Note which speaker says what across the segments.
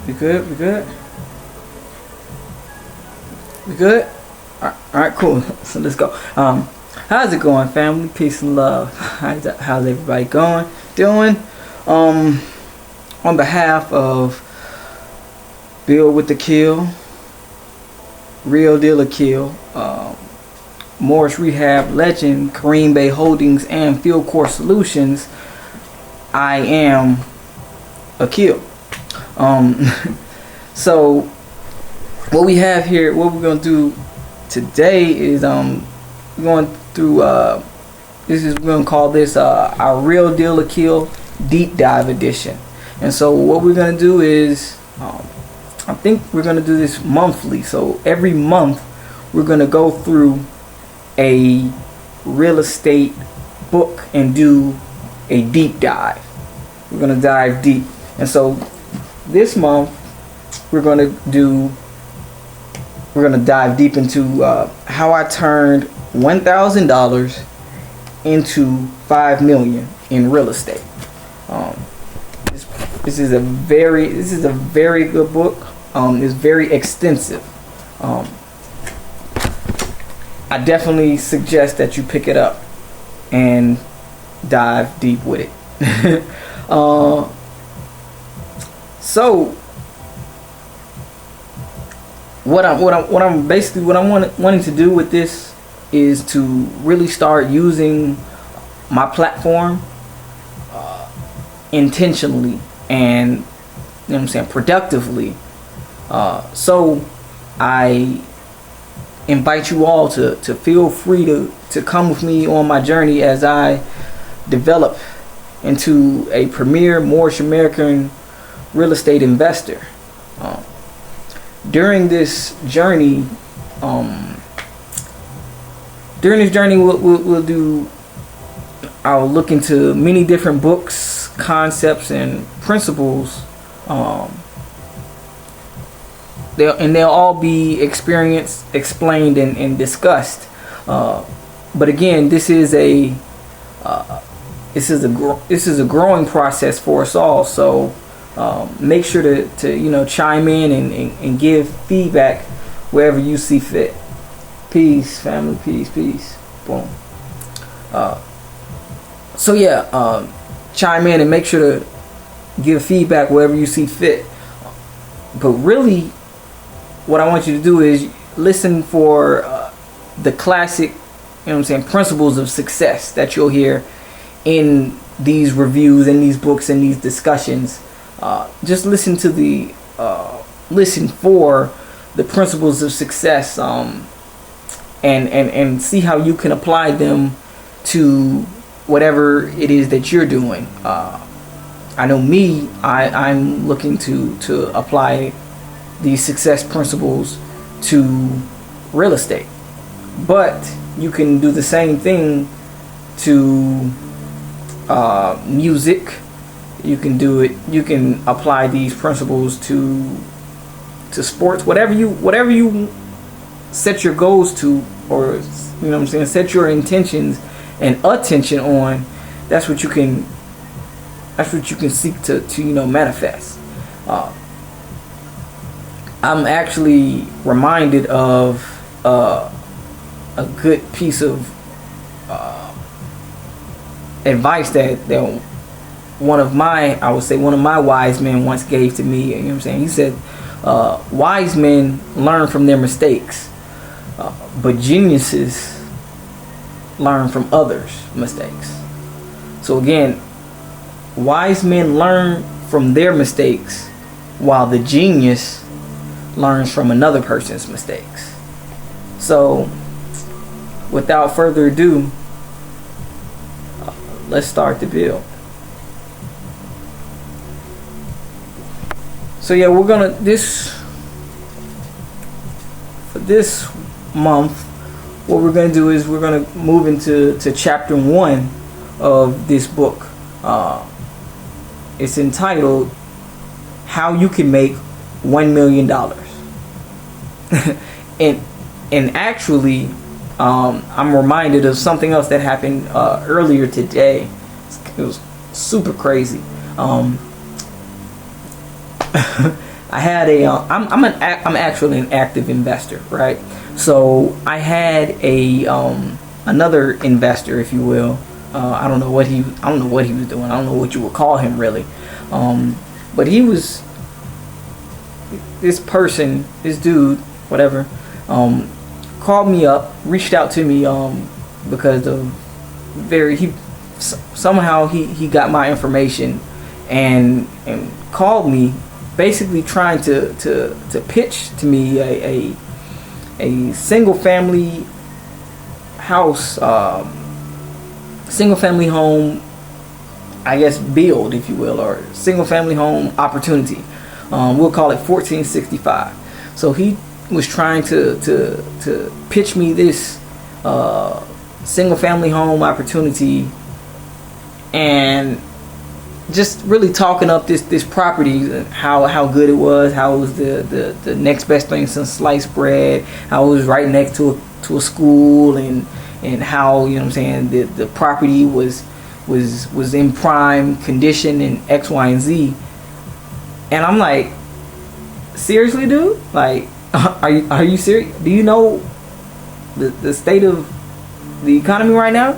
Speaker 1: We good? We good? We good? Alright, cool. So let's go. How's it going, family? Peace and love. How's everybody going? Doing? On behalf of Bill with the Kill, Real Deal Akil, Morris Rehab Legend, Kariym-Bey Holdings, and Field Core Solutions, I am Akil. So what we have here, what we're gonna do today is we're going through we're gonna call this our Real Deal Akil Deep Dive Edition. And so what we're gonna do is I think we're gonna do this monthly. So every month we're gonna go through a real estate book and do a deep dive. We're gonna dive deep. And so this month we're gonna dive deep into how I turned $1,000 into $5 million in real estate. This is a very good book. It's very extensive. I definitely suggest that you pick it up and dive deep with it. So what I'm wanting to do with this is to really start using my platform intentionally and, you know what I'm saying, productively. So I invite you all to feel free to come with me on my journey as I develop into a premier Moorish American real estate investor. During this journey, I'll look into many different books, concepts, and principles. They'll all be experienced, explained, and discussed. But again, this is a growing process for us all. So make sure to chime in and give feedback wherever you see fit. Peace, family. Peace. Boom. So yeah, chime in and make sure to give feedback wherever you see fit. But really, what I want you to do is listen for the classic, principles of success that you'll hear in these reviews, in these books, in these discussions. Just listen for the principles of success, and see how you can apply them to whatever it is that you're doing. I know me, I'm looking to apply these success principles to real estate, but you can do the same thing to music. You can do it. You can apply these principles to sports. Whatever you set your goals to, or set your intentions and attention on. That's what you can seek to manifest. I'm actually reminded of a good piece of advice that one of my wise men once gave to me. You know what I'm saying? He said, wise men learn from their mistakes, but geniuses learn from others' mistakes. So again, wise men learn from their mistakes, while the genius learns from another person's mistakes. So without further ado, let's start the build. So yeah, we're gonna for this month, what we're gonna do is we're gonna move into chapter 1 of this book. It's entitled "How You Can Make $1 Million." and actually, I'm reminded of something else that happened earlier today. It was super crazy. I had I'm actually an active investor, right? So I had a another investor, if you will. I don't know what he was doing. I don't know what you would call him really. But he was this dude, whatever, called me up, reached out to me because of somehow he got my information and called me, basically trying to pitch to me a single family house, single family home, I guess, build, if you will, or single family home opportunity. We'll call it 1465. So he was trying to pitch me this single family home opportunity, and just really talking up this property, how good it was, how it was the next best thing since sliced bread, how it was right next to a school, and how, you know what I'm saying, the property was in prime condition and X, Y, and Z. And I'm like, seriously, dude? Like, are you serious? Do you know the state of the economy right now?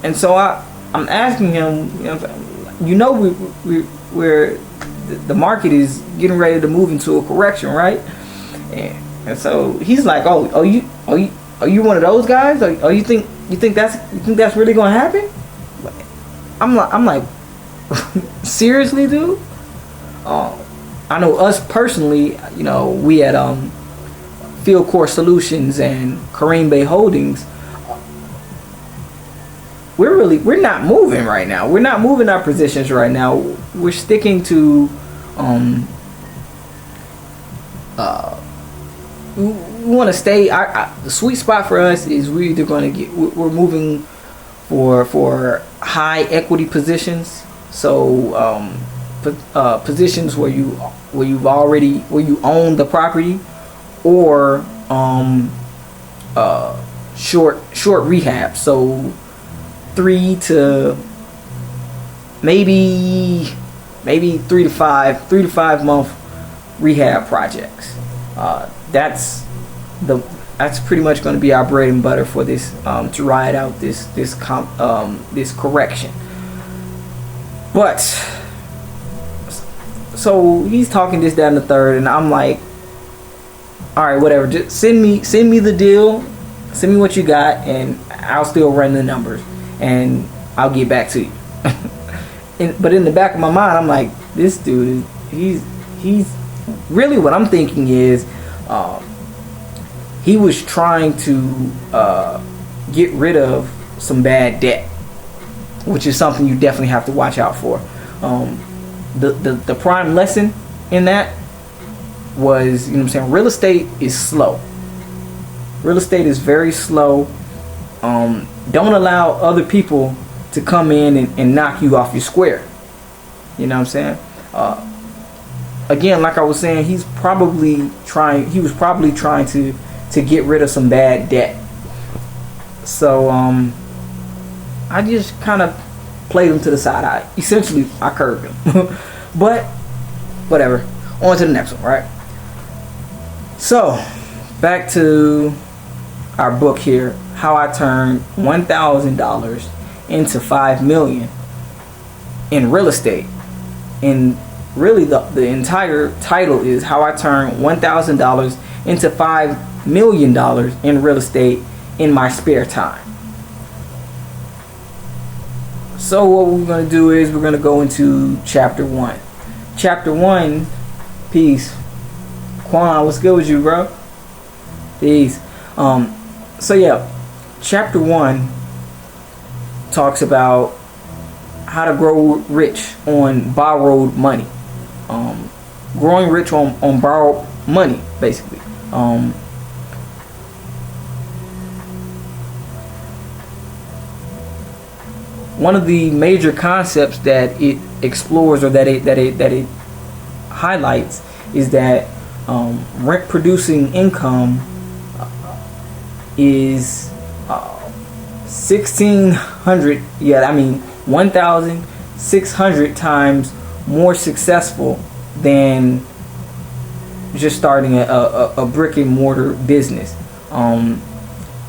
Speaker 1: And so I'm asking him, we're the market is getting ready to move into a correction, right? And so he's like, are you one of those guys? Or you think that's really gonna happen? I'm like, seriously, dude? I know us personally, we at Field Core Solutions and Kariym-Bey Holdings, we're not moving right now. We're not moving our positions right now. We're sticking to we want to stay. The sweet spot for us is we're either going to we're moving for high equity positions. So positions where you own the property, or short rehab. So 3 to maybe 3 to 5 month rehab projects. That's pretty much going to be our bread and butter for this, to ride out this correction. But so he's talking this, that, and the third, and I'm like, all right, whatever. Just send me the deal, send me what you got, and I'll still run the numbers, and I'll get back to you. But in the back of my mind, I'm like, this dude, he's really, what I'm thinking is, he was trying to get rid of some bad debt, which is something you definitely have to watch out for. The prime lesson in that was, real estate is slow. Real estate is very slow. Don't allow other people to come in and knock you off your square. You know what I'm saying? Again, like I was saying, he was probably trying to get rid of some bad debt. So I just kind of played him to the side. I curved him. But whatever. On to the next one, right? So back to our book here, how I turned $1,000 into $5 million in real estate. And really the entire title is how I turned $1,000 into $5 million in real estate in my spare time. So what we're going to do is we're going to go into chapter 1. Chapter 1, peace. Quan, what's good with you, bro? Peace. So yeah, chapter 1 talks about how to grow rich on borrowed money. Growing rich on borrowed money, basically. One of the major concepts that it explores, or that it highlights, is that rent producing income is 1,600 times more successful than just starting a brick and mortar business.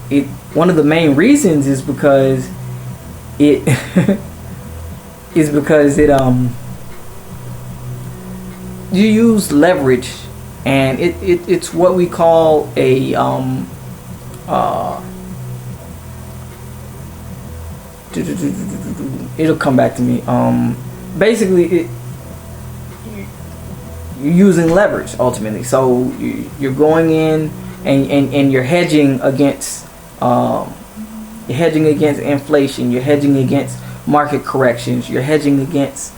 Speaker 1: It one of the main reasons is because it you use leverage, and it's what we call a it'll come back to me. Basically, you're using leverage ultimately. So you're going in and you're hedging against inflation. You're hedging against market corrections. You're hedging against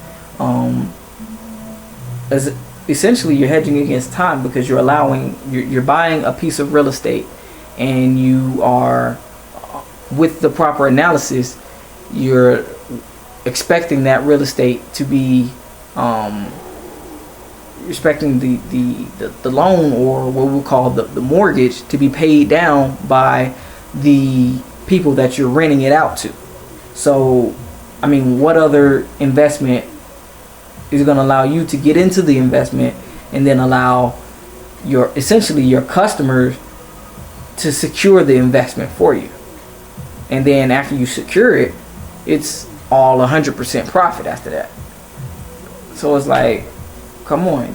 Speaker 1: essentially you're hedging against time, because you're buying a piece of real estate, and you are, with the proper analysis, you're expecting that real estate to be expecting the loan, or what we'll call the mortgage, to be paid down by the people that you're renting it out to. So I mean, what other investment is going to allow you to get into the investment and then allow essentially your customers to secure the investment for you? And then after you secure it, it's all 100% profit after that. So it's like, come on,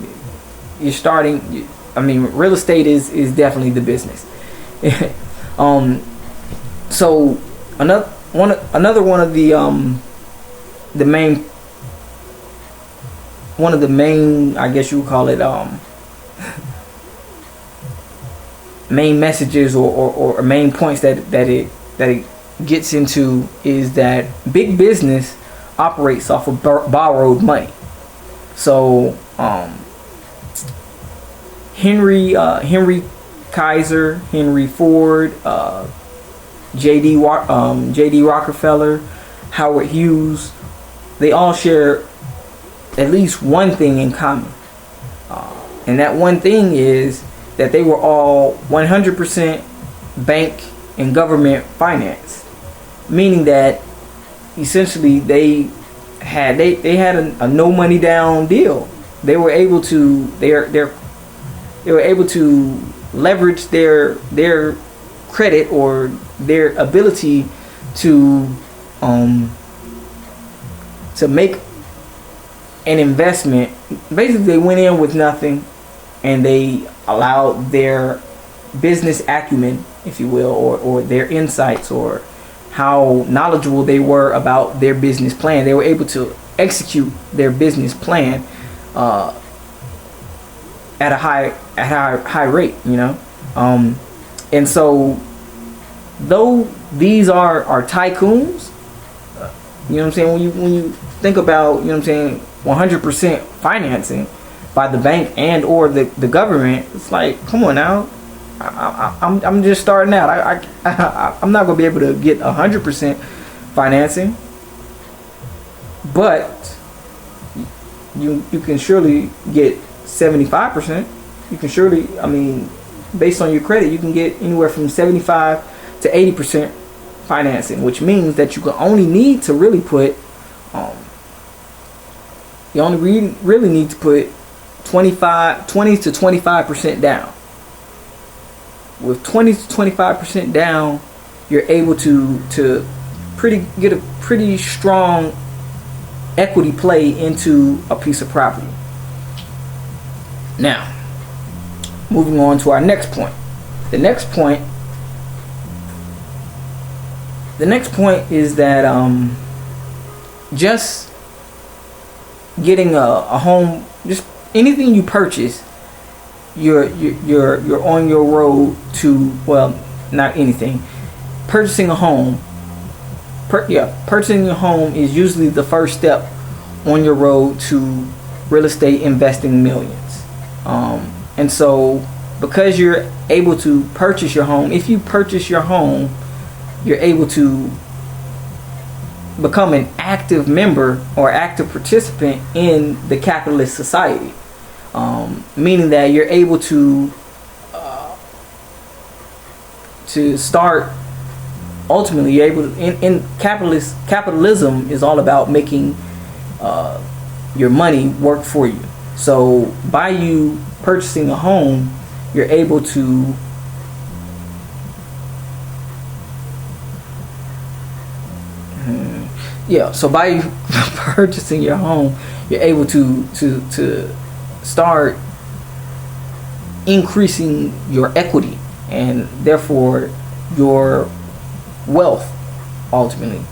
Speaker 1: you're starting. I mean, real estate is definitely the business. So another one of the main, I guess you would call it, main messages or main points that it gets into is that big business operates off of borrowed money. So Henry Kaiser, Henry Ford, J.D. Rockefeller, Howard Hughes, they all share at least one thing in common, and that one thing is that they were all 100% bank and government financed, meaning that essentially they had a no money down deal. They were able to leverage their credit, or their ability to make an investment. Basically, they went in with nothing, and they allowed their business acumen, if you will, or their insights, or how knowledgeable they were about their business plan. They were able to execute their business plan at a high rate, you know. And so, though these are tycoons, you know what I'm saying, when you think about, you know what I'm saying, 100% financing by the bank and or the government, it's like, come on now, I'm just starting out. I'm not gonna be able to get 100% financing, but you can surely get 75%. You can surely, I mean, based on your credit, you can get anywhere from 75 to 80% financing, which means that you can only need to really put you only really need to put 20 to 25% down. With 20 to 25% down, you're able to get a pretty strong equity play into a piece of property. Now, moving on to our next point. The next point is that just getting a home, just anything you purchase, you're on your road to, well, not anything. Purchasing a home, purchasing a home is usually the first step on your road to real estate investing millions. And so, because you're able to purchase your home, if you purchase your home, you're able to become an active member or active participant in the capitalist society, meaning that you're able to start. Ultimately, you're able to, in capitalism is all about making your money work for you. So by you purchasing a home, you're able to so by you purchasing your home, you're able to start increasing your equity and therefore your wealth ultimately.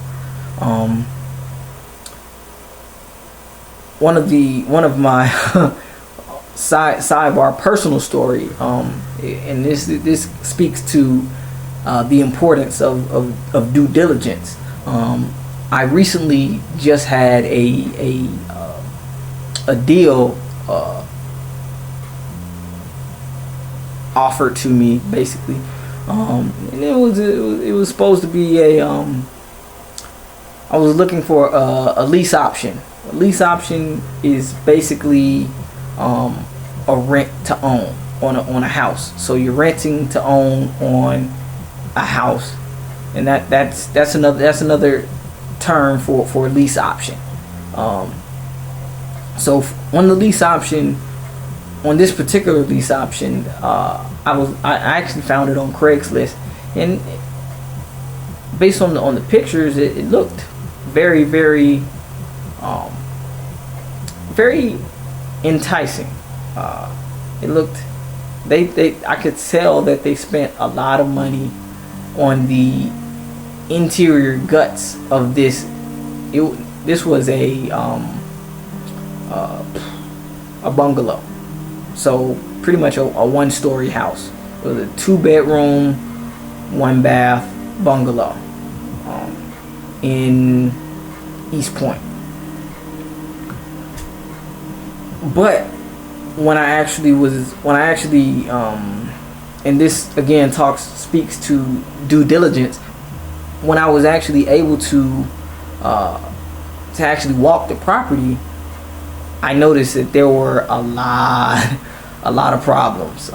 Speaker 1: One of my sidebar personal story, and this speaks to the importance of due diligence. I recently just had a deal offered to me, basically, and it was supposed to be I was looking for a lease option. A lease option is basically a rent to own on a house. So you're renting to own on a house, and that's another term for a lease option. So on the lease option, on this particular lease option, I actually found it on Craigslist, and based on the pictures, it looked very very very enticing. It looked I could tell that they spent a lot of money on the interior guts of this. This was a bungalow, so pretty much a one-story house. It was a 2-bedroom, 1-bath bungalow in East Point. But when I actually and this again speaks to due diligence, when I was actually able to actually walk the property, I noticed that there were a lot of problems.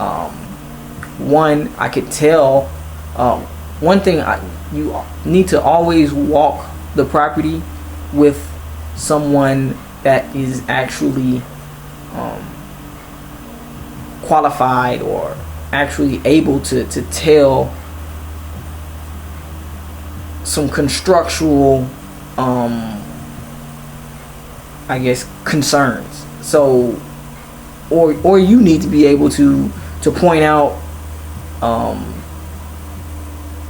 Speaker 1: One, I could tell. One thing, you need to always walk the property with someone that is actually qualified or actually able to tell some constructual I guess concerns. So or you need to be able to point out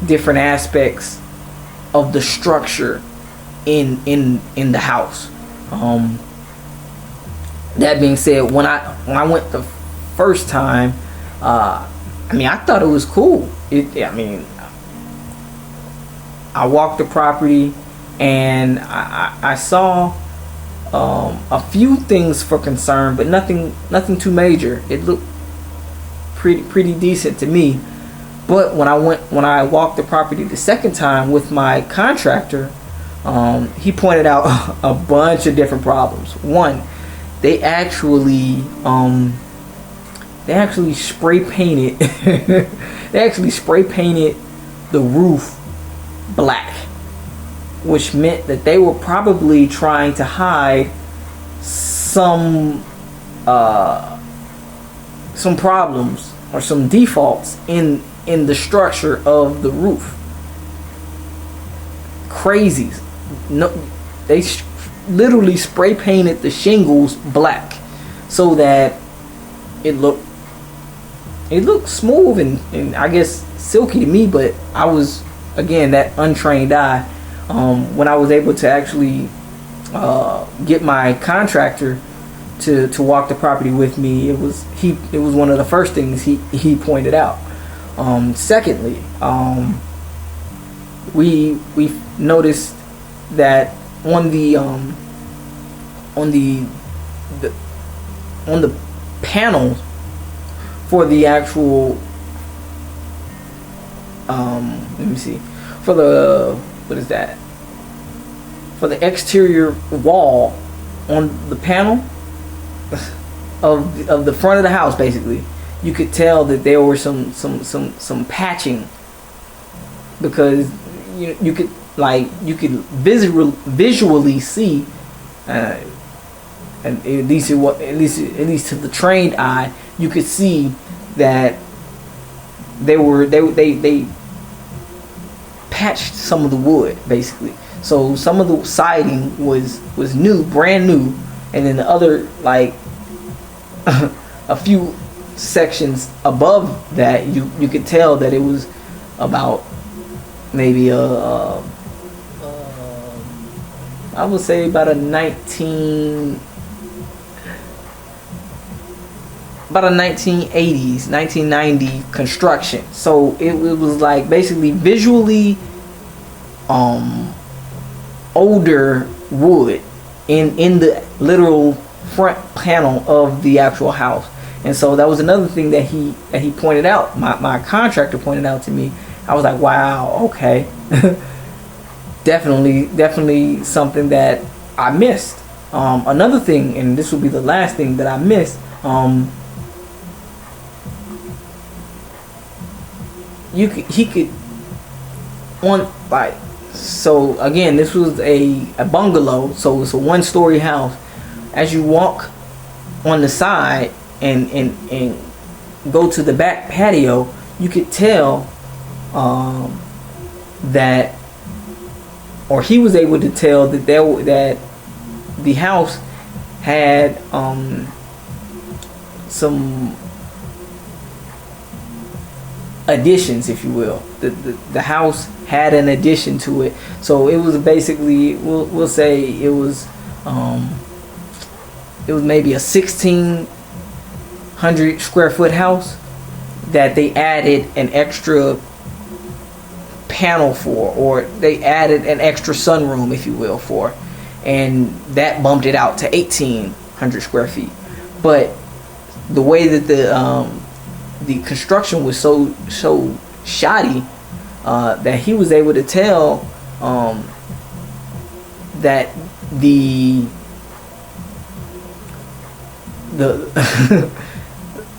Speaker 1: different aspects of the structure in the house. That being said, when I went the first time, I thought it was cool. I walked the property and I saw a few things for concern, but nothing too major. It looked pretty decent to me. But when I walked the property the second time with my contractor, he pointed out a bunch of different problems. One, they actually spray painted the roof black, which meant that they were probably trying to hide some problems or some defaults in the structure of the roof. Crazies. No, they literally spray painted the shingles black so that it looked smooth and I guess silky to me. But I was, again, that untrained eye. When I was able to actually get my contractor to walk the property with me, it was one of the first things he pointed out. Secondly, we noticed that on the panels for the actual let me see, for the, what is that, for the exterior wall on the panel of the front of the house, basically, you could tell that there were some patching, because you could visually see and at least at least to the trained eye, you could see that they patched some of the wood basically. So some of the siding was new, brand new, and then the other, like a few sections above that, you could tell that it was about maybe I would say about a 1980s, 1990 construction. So it was like basically visually older wood in the literal front panel of the actual house. And so that was another thing that he pointed out. My contractor pointed out to me. I was like, wow, okay. definitely something that I missed. Another thing, and this will be the last thing that I missed, he could on, like, so again, this was a bungalow, so it's a 1-story house. As you walk on the side and go to the back patio, you could tell that, or he was able to tell that that the house had some additions, if you will. The house had an addition to it, so it was basically, we'll say it was maybe a 1,600 square foot house that they added an extra panel for, or they added an extra sunroom, if you will, for, and that bumped it out to 1,800 square feet. But the way that the construction was so shoddy, that he was able to tell that the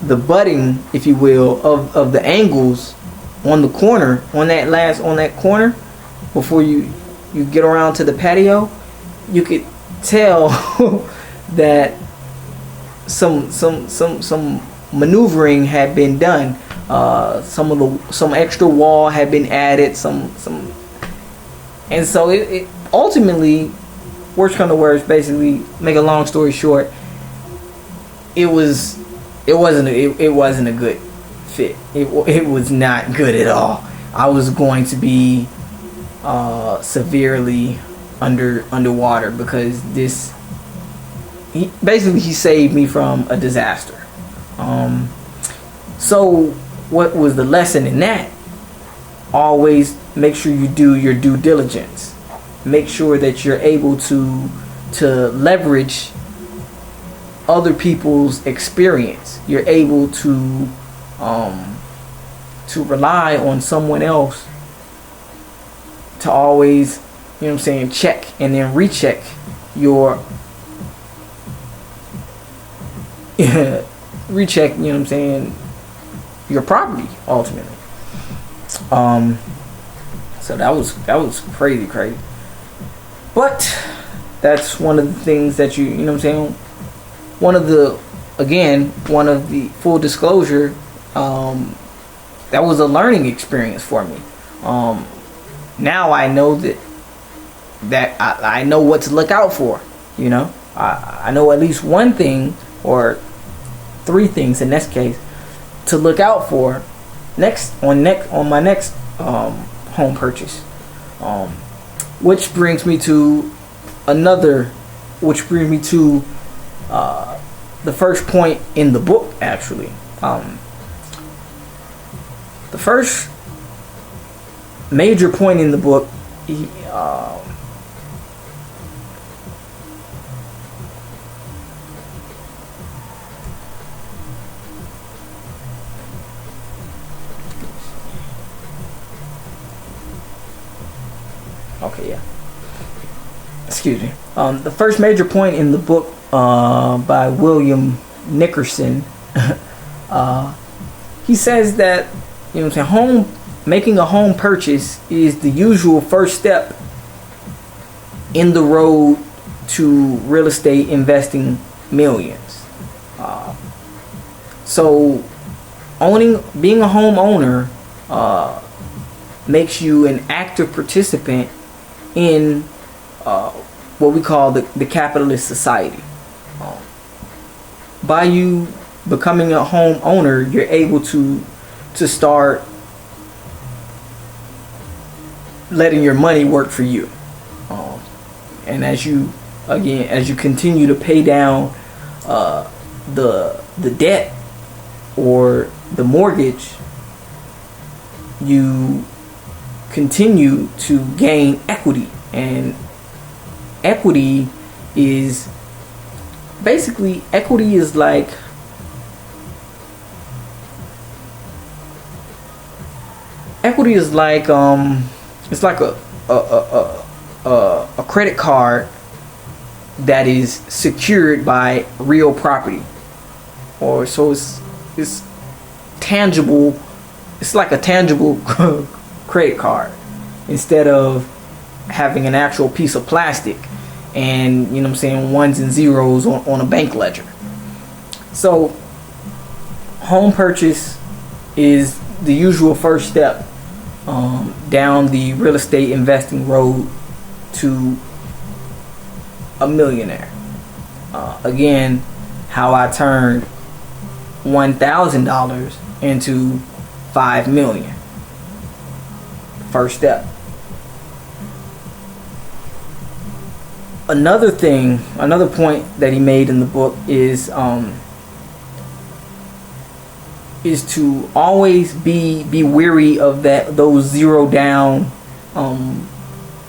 Speaker 1: the butting, if you will, of the angles on the corner, on that corner, before you get around to the patio, you could tell that some maneuvering had been done. Some extra wall had been added, and so it ultimately, worst come to worst, basically, make a long story short, it wasn't a good fit. It was not good at all. I was going to be severely underwater, because he saved me from a disaster. So what was the lesson in that? Always make sure you do your due diligence. Make sure that you're able to leverage other people's experience. You're able to rely on someone else to always, you know what I'm saying, check and then recheck your recheck, you know what I'm saying, your property ultimately. So that was crazy. But that's one of the things that you know what I'm saying, one of the full disclosure, that was a learning experience for me. Now I know that I know what to look out for. You know, I know at least one thing, or 3 things in this case, to look out for on my next home purchase. Which brings me to the first point in the book, actually. The first major point in the book, excuse me. The first major point in the book, by William Nickerson, he says that, you know what I'm saying, making a home purchase is the usual first step in the road to real estate investing millions. So being a homeowner makes you an active participant in what we call the capitalist society. By you becoming a homeowner, you're able to start letting your money work for you. And as you continue to pay down the debt or the mortgage, you continue to gain equity. And equity is basically like it's like a credit card that is secured by real property, or so it's tangible. It's like a tangible credit card instead of having an actual piece of plastic and, you know what I'm saying, ones and zeros on a bank ledger. So home purchase is the usual first step down the real estate investing road to a millionaire. Again, how I turned $1,000 into $5 million. First step. Another point that he made in the book is to always be wary of those zero down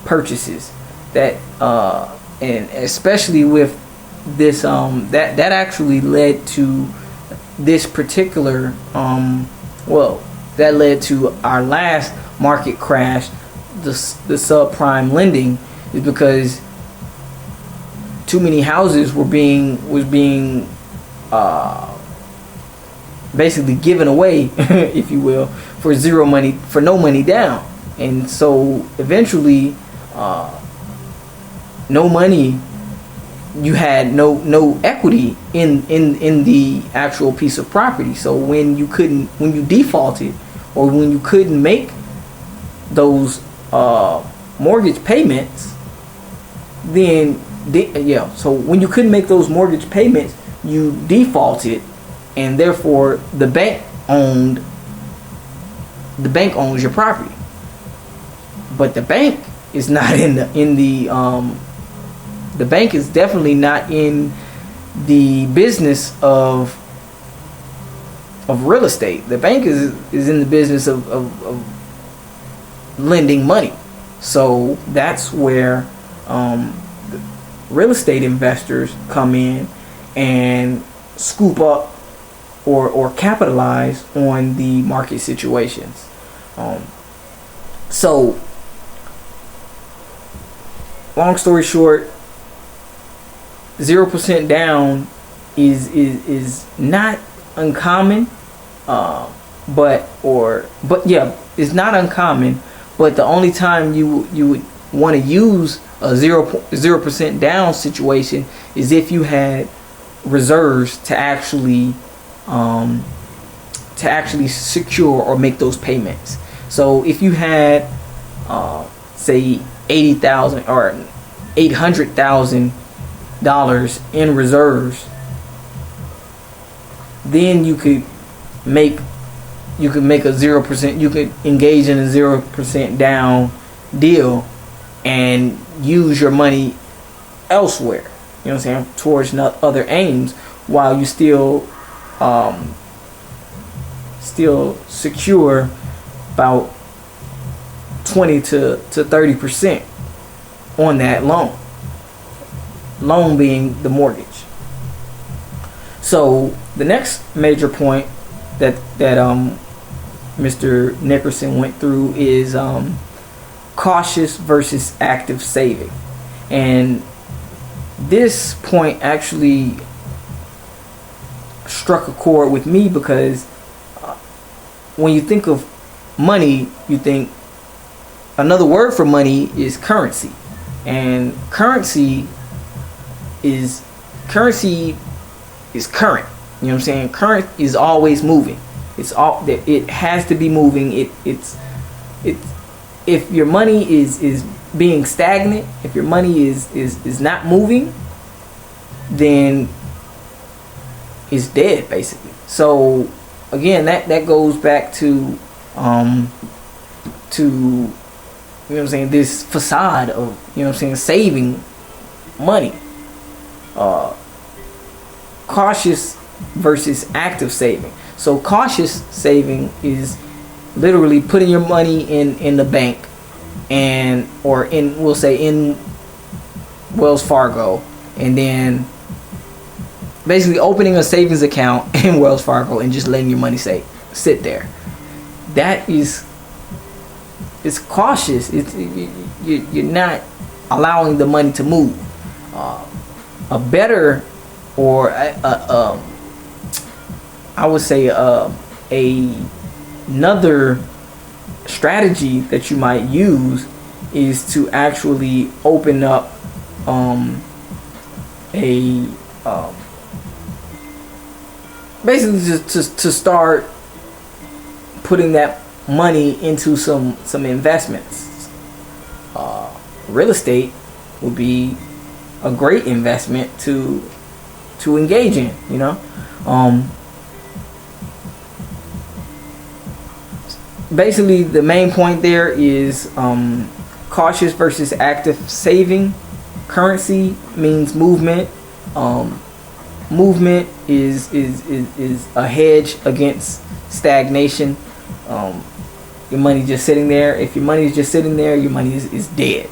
Speaker 1: purchases, that and especially with this that actually led to this particular that led to our last market crash, the subprime lending, is because too many houses was being basically given away, if you will, for no money down. And so eventually no money, you had no equity in the actual piece of property. So when you defaulted, or when you couldn't make those mortgage payments, so when you couldn't make those mortgage payments, you defaulted, and therefore the bank owns your property. But the bank is not the bank is definitely not in the business of real estate. The bank is in the business of lending money. So that's where real estate investors come in and scoop up or capitalize on the market situations. So long story short, 0% down is not uncommon, but it's not uncommon. But the only time you would want to use a 0% down situation is if you had reserves to actually secure or make those payments. So if you had say $80,000 or $800,000 in reserves, then you could make a 0%. You could engage in a 0% down deal and use your money elsewhere. You know what I'm saying? Towards other aims, while you still secure about 20 to 30% on that loan being the mortgage. So the next major point that Mr. Nickerson went through is cautious versus active saving. And this point actually struck a chord with me, because when you think of money, you think another word for money is currency. And currency is current. You know what I'm saying? Current is always moving. It has to be moving. It's if your money is being stagnant, if your money is not moving, then it's dead basically. So again, that goes back to you know what I'm saying, this facade of, you know what I'm saying, saving money. Cautious versus active saving. So cautious saving is literally putting your money in the bank, and or in, we'll say, in Wells Fargo, and then basically opening a savings account in Wells Fargo and just letting your money sit there. That is, it's cautious. You're not allowing the money to move. A better, or I would say another strategy that you might use is to actually open up basically just to start putting that money into some investments. Real estate would be a great investment to engage in, you know. Basically the main point there is cautious versus active saving. Currency means movement. Movement is a hedge against stagnation. Your money just sitting there. If your money is just sitting there, your money is dead.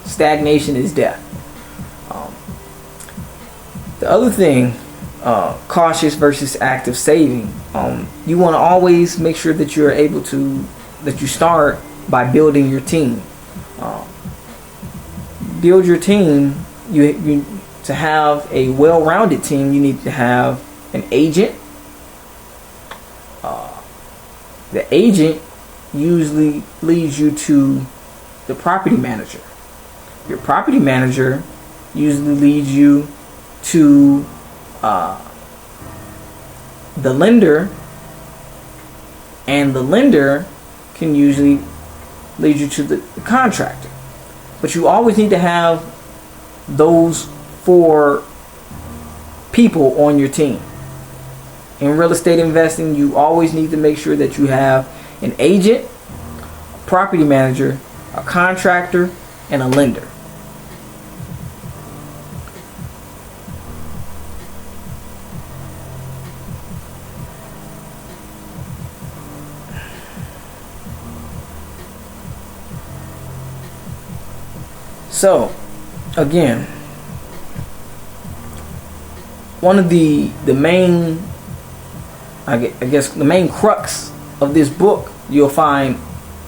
Speaker 1: Stagnation is death. The other thing, cautious versus active saving, you want to always make sure that you're able to, that you start by building your team. Build your team. You to have a well-rounded team, you need to have an agent. The agent usually leads you to the property manager. Your property manager usually leads you to the lender, and the lender can usually lead you to the contractor. But you always need to have those 4 people on your team. In real estate investing, you always need to make sure that you have an agent, a property manager, a contractor, and a lender. So, again, one of the main, I guess the main crux of this book you'll find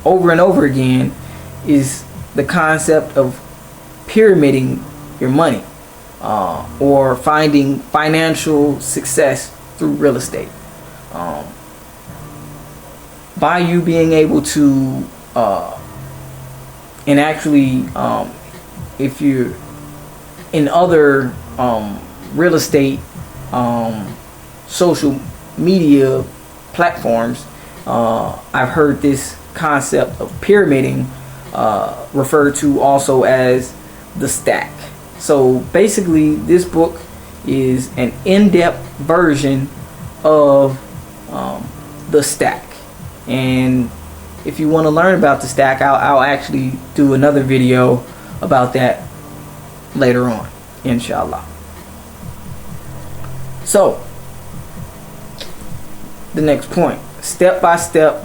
Speaker 1: over and over again is the concept of pyramiding your money, or finding financial success through real estate. By you being able to, and actually, if you're in other real estate social media platforms, I've heard this concept of pyramiding referred to also as the stack. So basically this book is an in-depth version of the stack, and if you want to learn about the stack, I'll actually do another video about that later on, inshallah. So the next point, step-by-step,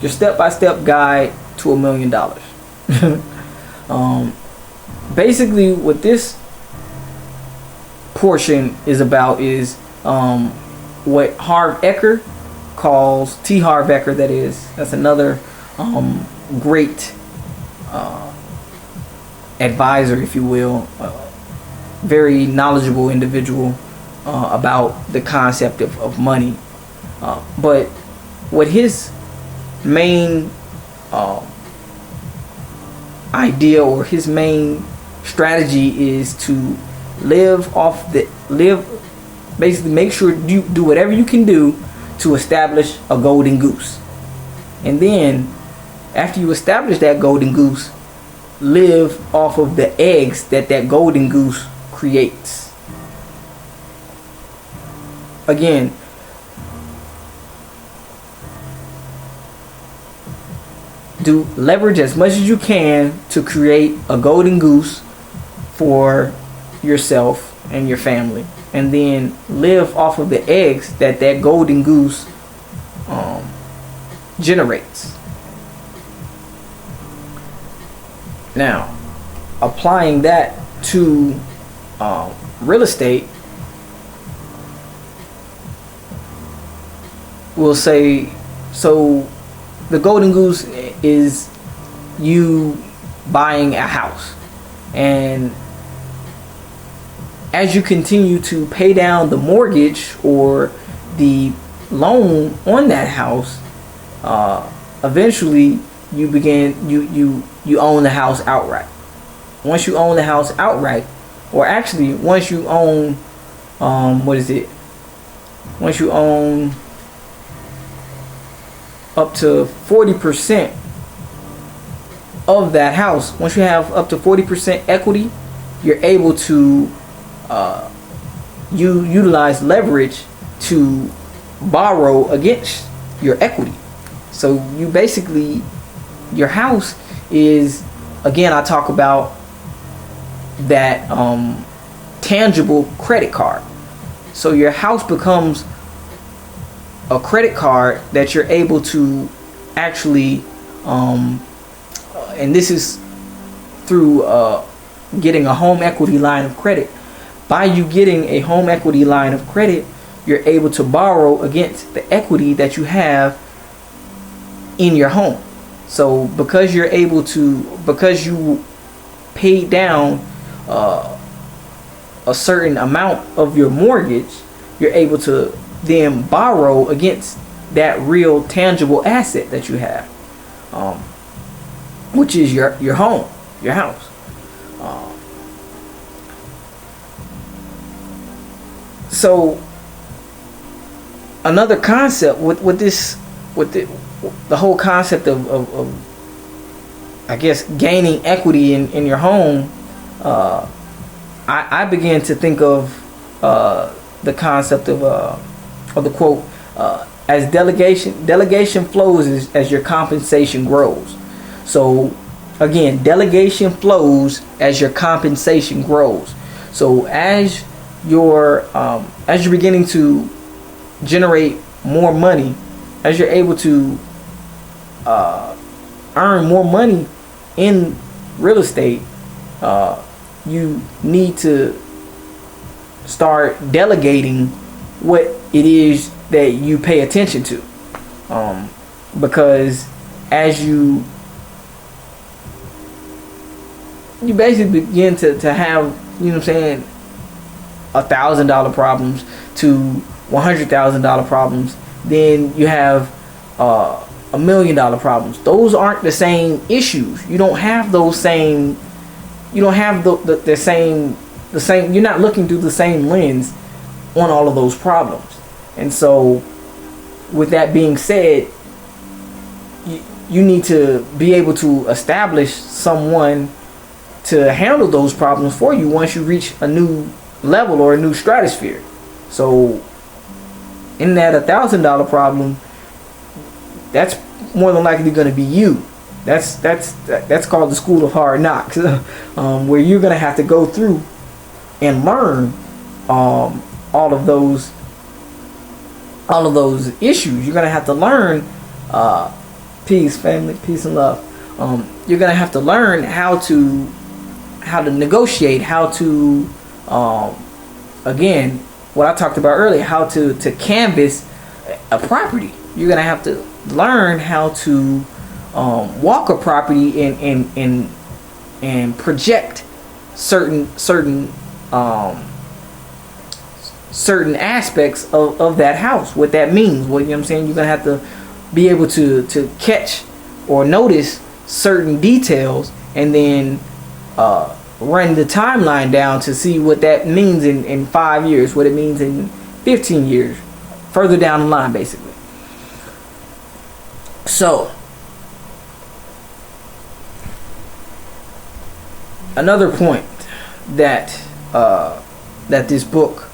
Speaker 1: your step-by-step guide to $1 million. Basically what this portion is about is what Harv Eker calls, T. Harv Eker, that's another great advisor, if you will, very knowledgeable individual about the concept of money. But what his main idea or his main strategy is to basically make sure you do whatever you can do to establish a golden goose. And then after you establish that golden goose, live off of the eggs that golden goose creates. Again, do leverage as much as you can to create a golden goose for yourself and your family, and then live off of the eggs that golden goose generates. Now, applying that to real estate, we'll say, so the golden goose is you buying a house, and as you continue to pay down the mortgage or the loan on that house, eventually you own the house outright. Once you own the house outright, or actually once you own once you own up to 40% of that house, once you have up to 40% equity, you're able to you utilize leverage to borrow against your equity. So you basically, your house is, again, I talk about that tangible credit card. So your house becomes a credit card that you're able to actually and this is through getting a home equity line of credit. By you getting a home equity line of credit, you're able to borrow against the equity that you have in your home. So because you paid down a certain amount of your mortgage, you're able to then borrow against that real tangible asset that you have, which is your home, your house. So another concept with the whole concept of I guess gaining equity in your home, I began to think of the concept of the quote, as delegation flows as your compensation grows. So again, delegation flows as your compensation grows. So as you're beginning to generate more money, as you're able to earn more money in real estate, you need to start delegating what it is that you pay attention to, because as you basically begin to have, you know what I'm saying, $1,000 problems to $100,000 problems, then you have $1 million problems. Those aren't the same issues. You don't have those same. You don't have the same. You're not looking through the same lens on all of those problems. And so, with that being said, you need to be able to establish someone to handle those problems for you once you reach a new level or a new stratosphere. So in that $1,000 problem, that's more than likely going to be you. That's called the school of hard knocks, where you're going to have to go through and learn all of those issues. You're going to have to learn peace, family, peace and love. You're going to have to learn how to negotiate, how to again, what I talked about earlier, how to canvas a property. You're going to have to learn how to walk a property and project certain aspects of that house, what that means. What, you know what I'm saying? You're gonna have to be able to catch or notice certain details, and then run the timeline down to see what that means in 5 years, what it means in 15 years, further down the line, basically. So, another point that that this book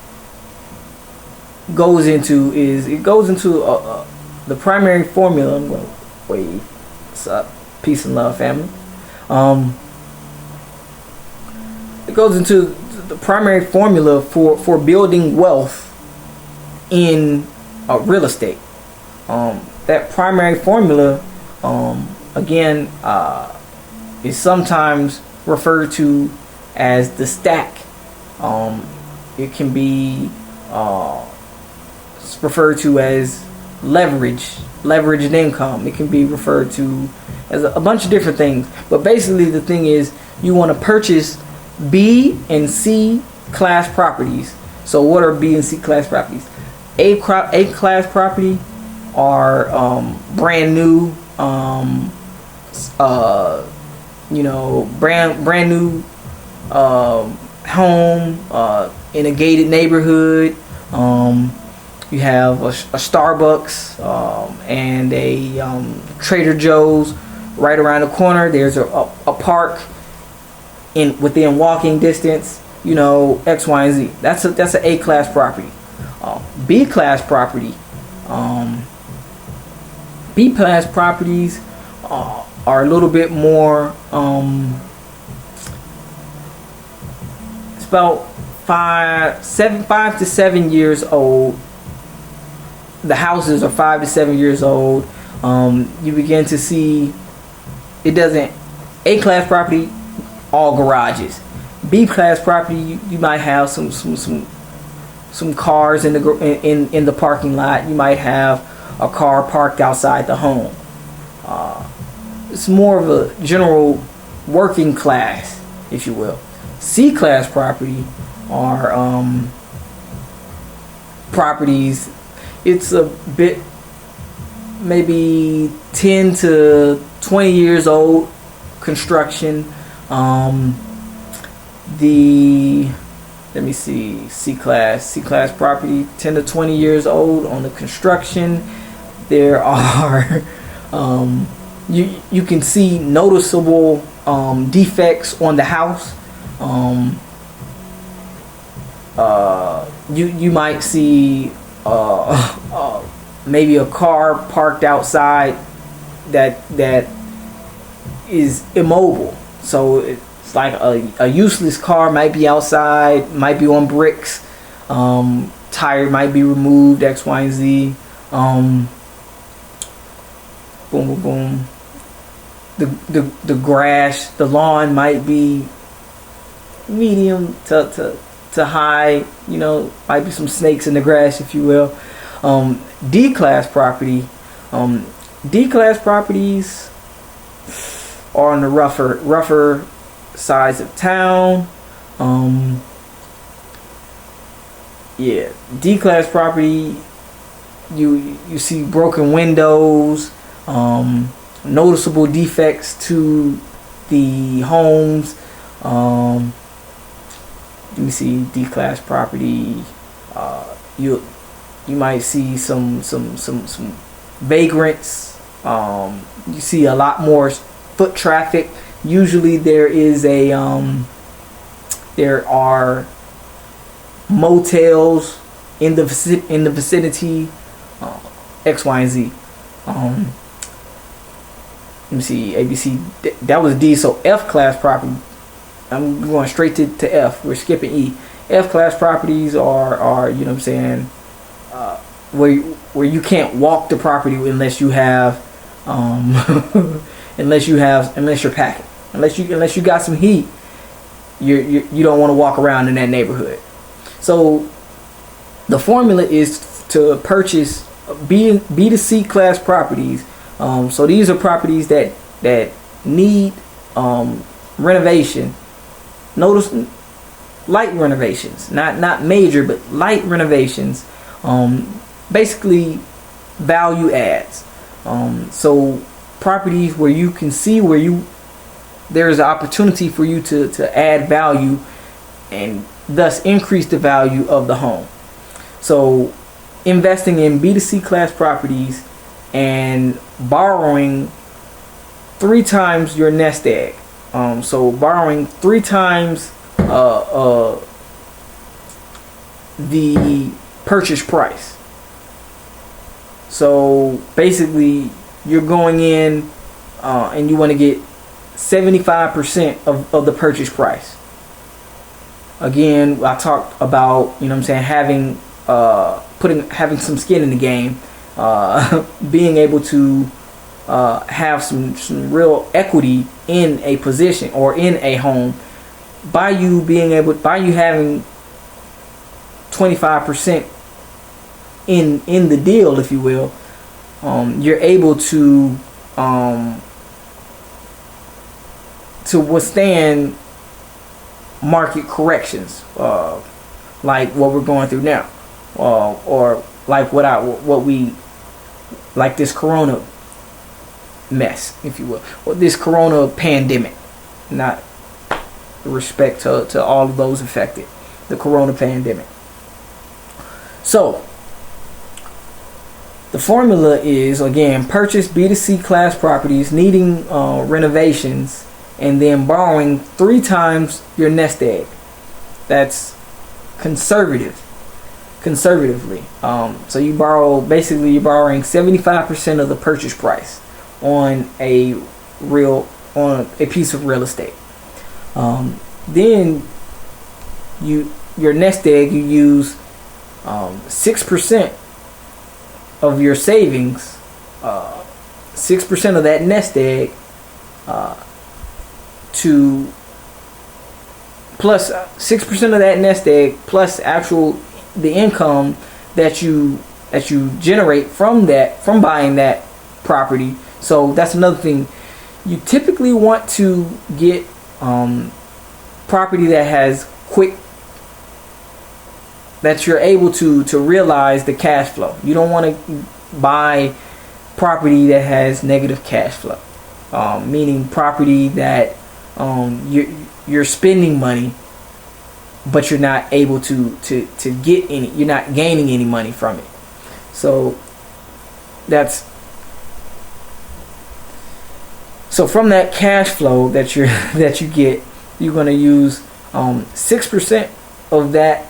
Speaker 1: goes into is the primary formula. I'm going to wait. What's up? Peace and love, family. It goes into the primary formula for building wealth in real estate. That primary formula, again, is sometimes referred to as the stack. It can be referred to as leveraged income. It can be referred to as a bunch of different things. But basically, the thing is, you want to purchase B and C class properties. So what are B and C class properties? A class property are brand new, brand new home in a gated neighborhood. You have a Starbucks and a Trader Joe's right around the corner. There's a park within walking distance. X, Y, and Z. That's an A class property. B class property. B class properties are a little bit more. It's about 5 to 7 years old. The houses are 5 to 7 years old. You begin to see it doesn't. A class property, all garages. B class property, you might have some cars in the parking lot. You might have a car parked outside the home. It's more of a general working class, if you will. C class property are properties. It's a bit, maybe 10 to 20 years old construction. Let me see, C class property, 10 to 20 years old on the construction. There are you can see noticeable defects on the house. You might see maybe a car parked outside that is immobile. So it's like a useless car might be outside, might be on bricks. Tire might be removed, X, Y, and Z. Boom, boom, boom. The grass, the lawn might be medium to high. Might be some snakes in the grass, if you will. D class property. D class properties are on the rougher sides of town. D class property, you see broken windows, noticeable defects to the homes. Let me see, D class property. You might see some vagrants. You see a lot more foot traffic. Usually there are motels in the vicinity. X, Y, and Z. Let me see, ABC. That was D. So F class property. I'm going straight to F. We're skipping E. F class properties are you know what I'm saying, where you can't walk the property unless you have unless you're packing, unless you got some heat. You don't want to walk around in that neighborhood. So the formula is to purchase B to C class properties. So these are properties that need renovation. Notice light renovations, not major, but light renovations. Basically value adds. So properties where you can see where you there's an opportunity for you to add value and thus increase the value of the home. So investing in B2C class properties and borrowing 3 times your nest egg. So borrowing 3 times the purchase price. So basically you're going in and you want to get 75% of the purchase price. Again, I talked about, you know what I'm saying, having some skin in the game, being able to have some real equity in a position or in a home by you having 25% in the deal, if you will. You're able to withstand market corrections, like what we're going through now, or like like this corona mess, if you will, or this corona pandemic. Not respect to all of those affected, the corona pandemic. So the formula is, again, purchase B2C class properties needing renovations and then borrowing 3 times your nest egg. That's conservatively. So you're borrowing 75% of the purchase price on a piece of real estate. Then your nest egg, you use 6% of your savings, 6% of that nest egg, to plus 6% of that nest egg plus the income that you generate from buying that property. So that's another thing. You typically want to get property that has that you're able to realize the cash flow. You don't want to buy property that has negative cash flow, meaning property that you're spending money, but you're not able to get any. You're not gaining any money from it. So from that cash flow that you get, you're going to use 6% of that.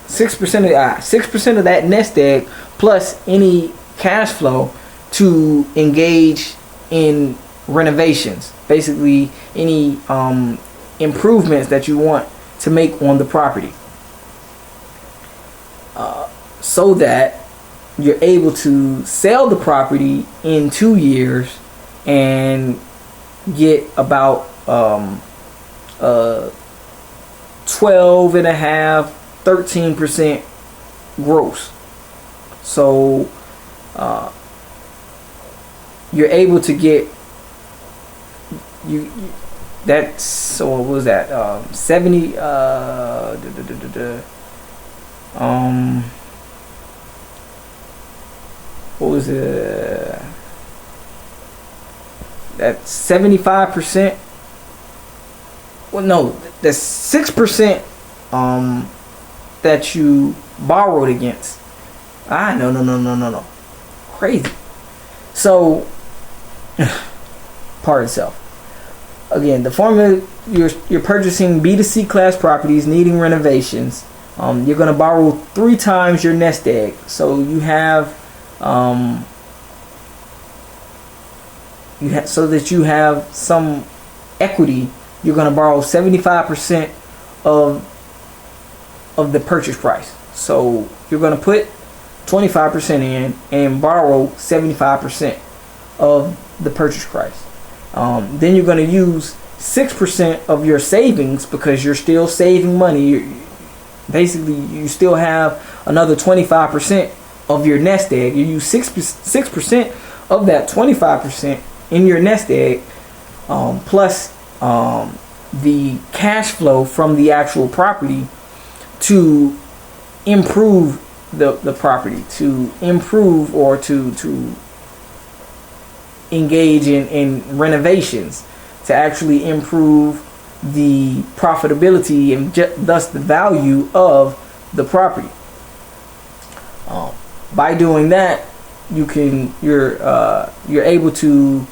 Speaker 1: 6% of that nest egg plus any cash flow to engage in renovations. Basically, any improvements that you want to make on the property, so that you're able to sell the property in 2 years and get about 12.5-13% gross. So you're able to get that's, so what was that, 70 what was it, that's 75%. Well, no, that's 6% that you borrowed against. No. Crazy. So, part itself. Again, the formula, you're purchasing B2C class properties needing renovations. You're going to borrow 3 times your nest egg. So you have so that you have some equity. You're going to borrow 75% of the purchase price. So you're going to put 25% in and borrow 75% of the purchase price. Then you're going to use 6% of your savings, because you're still saving money. Basically, you still have another 25% of your nest egg. You use 6% of that 25% in your nest egg, plus the cash flow from the actual property to improve the property, to improve or to engage in renovations. to actually improve the profitability and thus the value of the property. By doing that, you're able to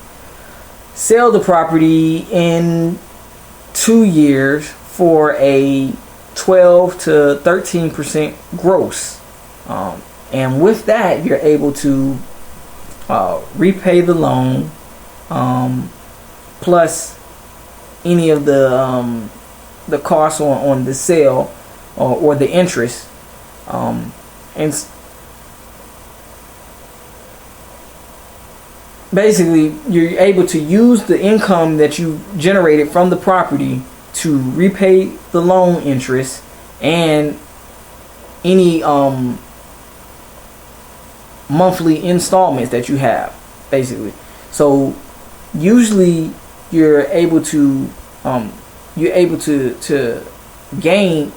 Speaker 1: sell the property in 2 years for a 12 to 13% gross, and with that you're able to repay the loan, plus any of the costs on the sale, or the interest, and basically you're able to use the income that you generated from the property to repay the loan interest and any monthly installments that you have, basically. So usually you're able to gain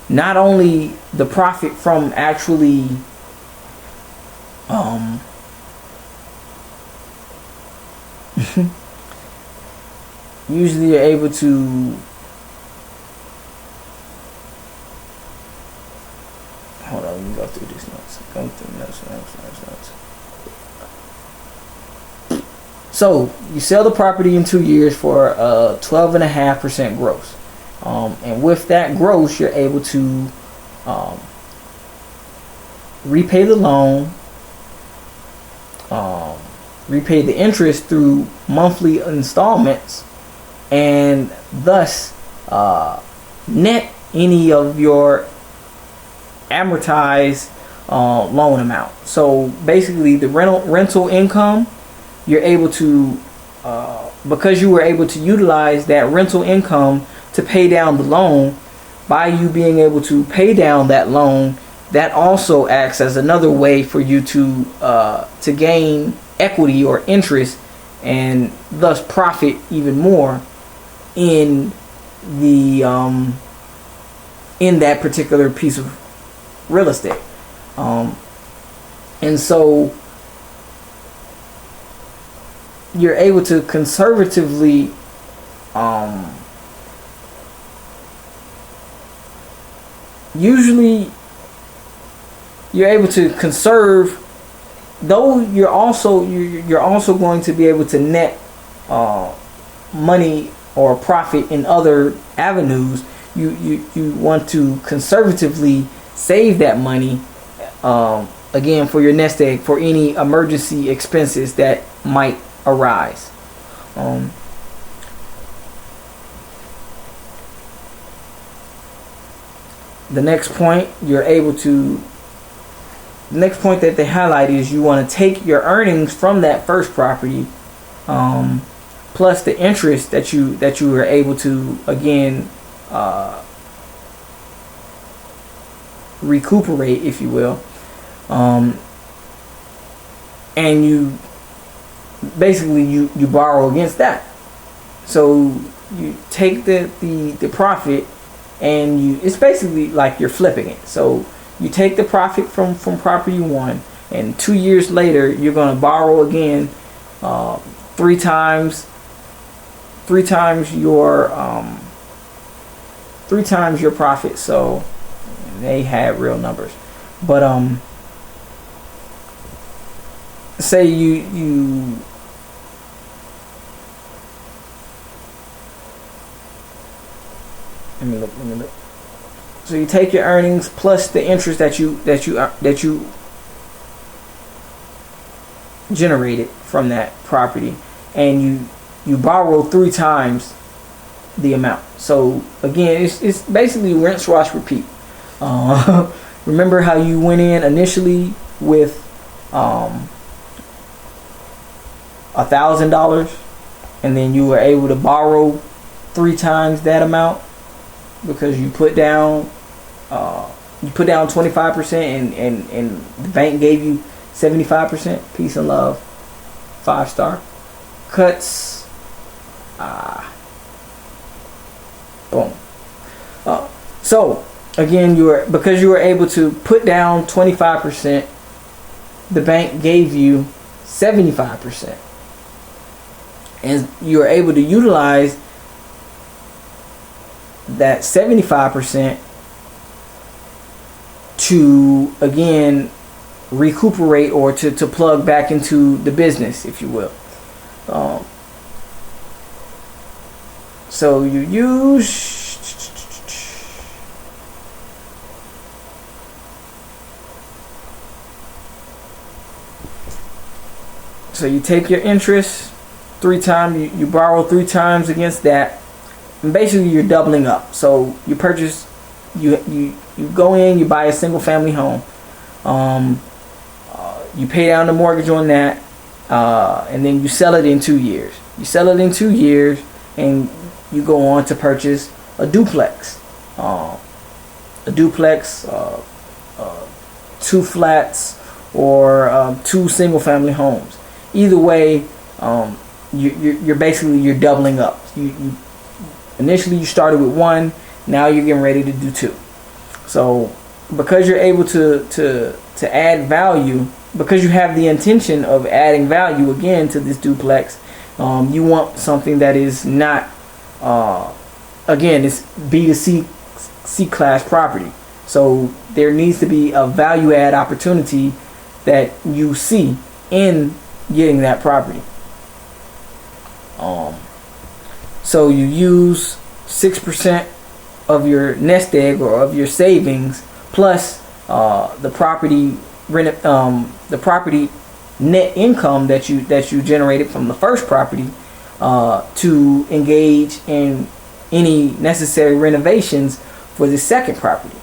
Speaker 1: not only the profit from actually usually you're able to hold on, let me go through this notes. Notes. So you sell the property in 2 years for 12.5% gross, and with that gross you're able to repay the loan, repay the interest through monthly installments, and thus net any of your amortized loan amount. So basically the rental income, you're able to because you were able to utilize that rental income to pay down the loan. By you being able to pay down that loan, that also acts as another way for you to gain equity or interest, and thus profit even more in the in that particular piece of real estate. And so you're able to conservatively usually you're able to conserve, though you're also going to be able to net money or profit in other avenues. You want to conservatively save that money, again, for your nest egg, for any emergency expenses that might arise. The next point that they highlight is you want to take your earnings from that first property, plus the interest that you were able to, again, recuperate, if you will, and you basically you borrow against that. So you take the profit, and it's basically like you're flipping it. So you take the profit from property one, and 2 years later you're going to borrow again, three times your profit. So they had real numbers, but say you let me look. So you take your earnings plus the interest that you generated from that property, and you borrow 3 times the amount. So again, it's basically rinse, wash, repeat. Remember how you went in initially with $1,000, and then you were able to borrow 3 times that amount because you put down 25%, and the bank gave you 75%. Peace and love. 5-star cuts. Boom. So again, because you were able to put down 25%, the bank gave you 75%. and you're able to utilize that 75% to again recuperate, or to plug back into the business, if you will. So you use, so you take your interest 3 times, you borrow 3 times against that, and basically you're doubling up. So you purchase, you go in, you buy a single family home, you pay down the mortgage on that, and then you sell it in 2 years. You sell it in 2 years, and you go on to purchase a duplex. A duplex, 2 flats, or 2 single family homes. Either way, you're basically, you're doubling up. You initially you started with 1, now you're getting ready to do 2. So because you're able to add value, because you have the intention of adding value again to this duplex, you want something that is not, again, it's B2C class property. So there needs to be a value add opportunity that you see in getting that property. So you use 6% of your nest egg, or of your savings, plus the property net income that you generated from the first property, to engage in any necessary renovations for the second property.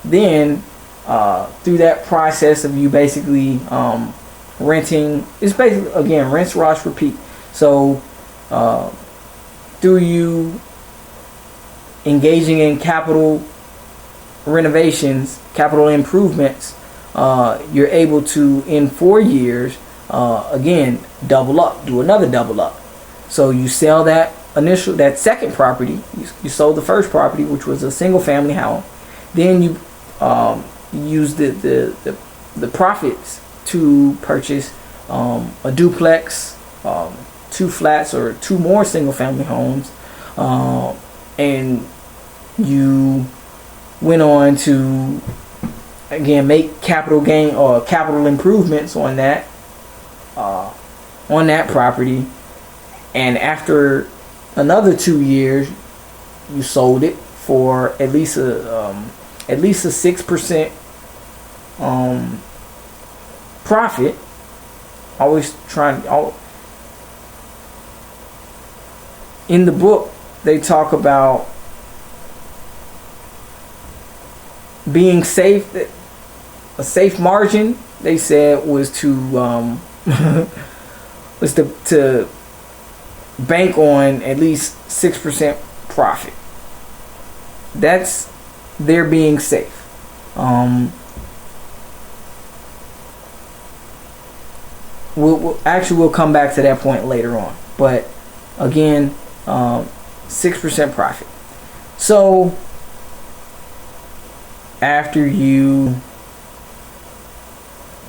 Speaker 1: Then through that process of you basically renting, it's basically, again, rinse, wash, repeat. So through you engaging in capital renovations, capital improvements, you're able to, in 4 years, again, double up, do another double up. So you sell that second property. You sold the first property, which was a single family house. Then you use the profits to purchase a duplex, 2 flats, or 2 more single family homes, and you went on to again make capital gain or capital improvements on that property, and after another 2 years you sold it for at least a 6% profit. In the book they talk about being safe. A safe margin, they said, was to to bank on at least 6% profit. That's their being safe. We'll come back to that point later on, but again, 6% profit. So after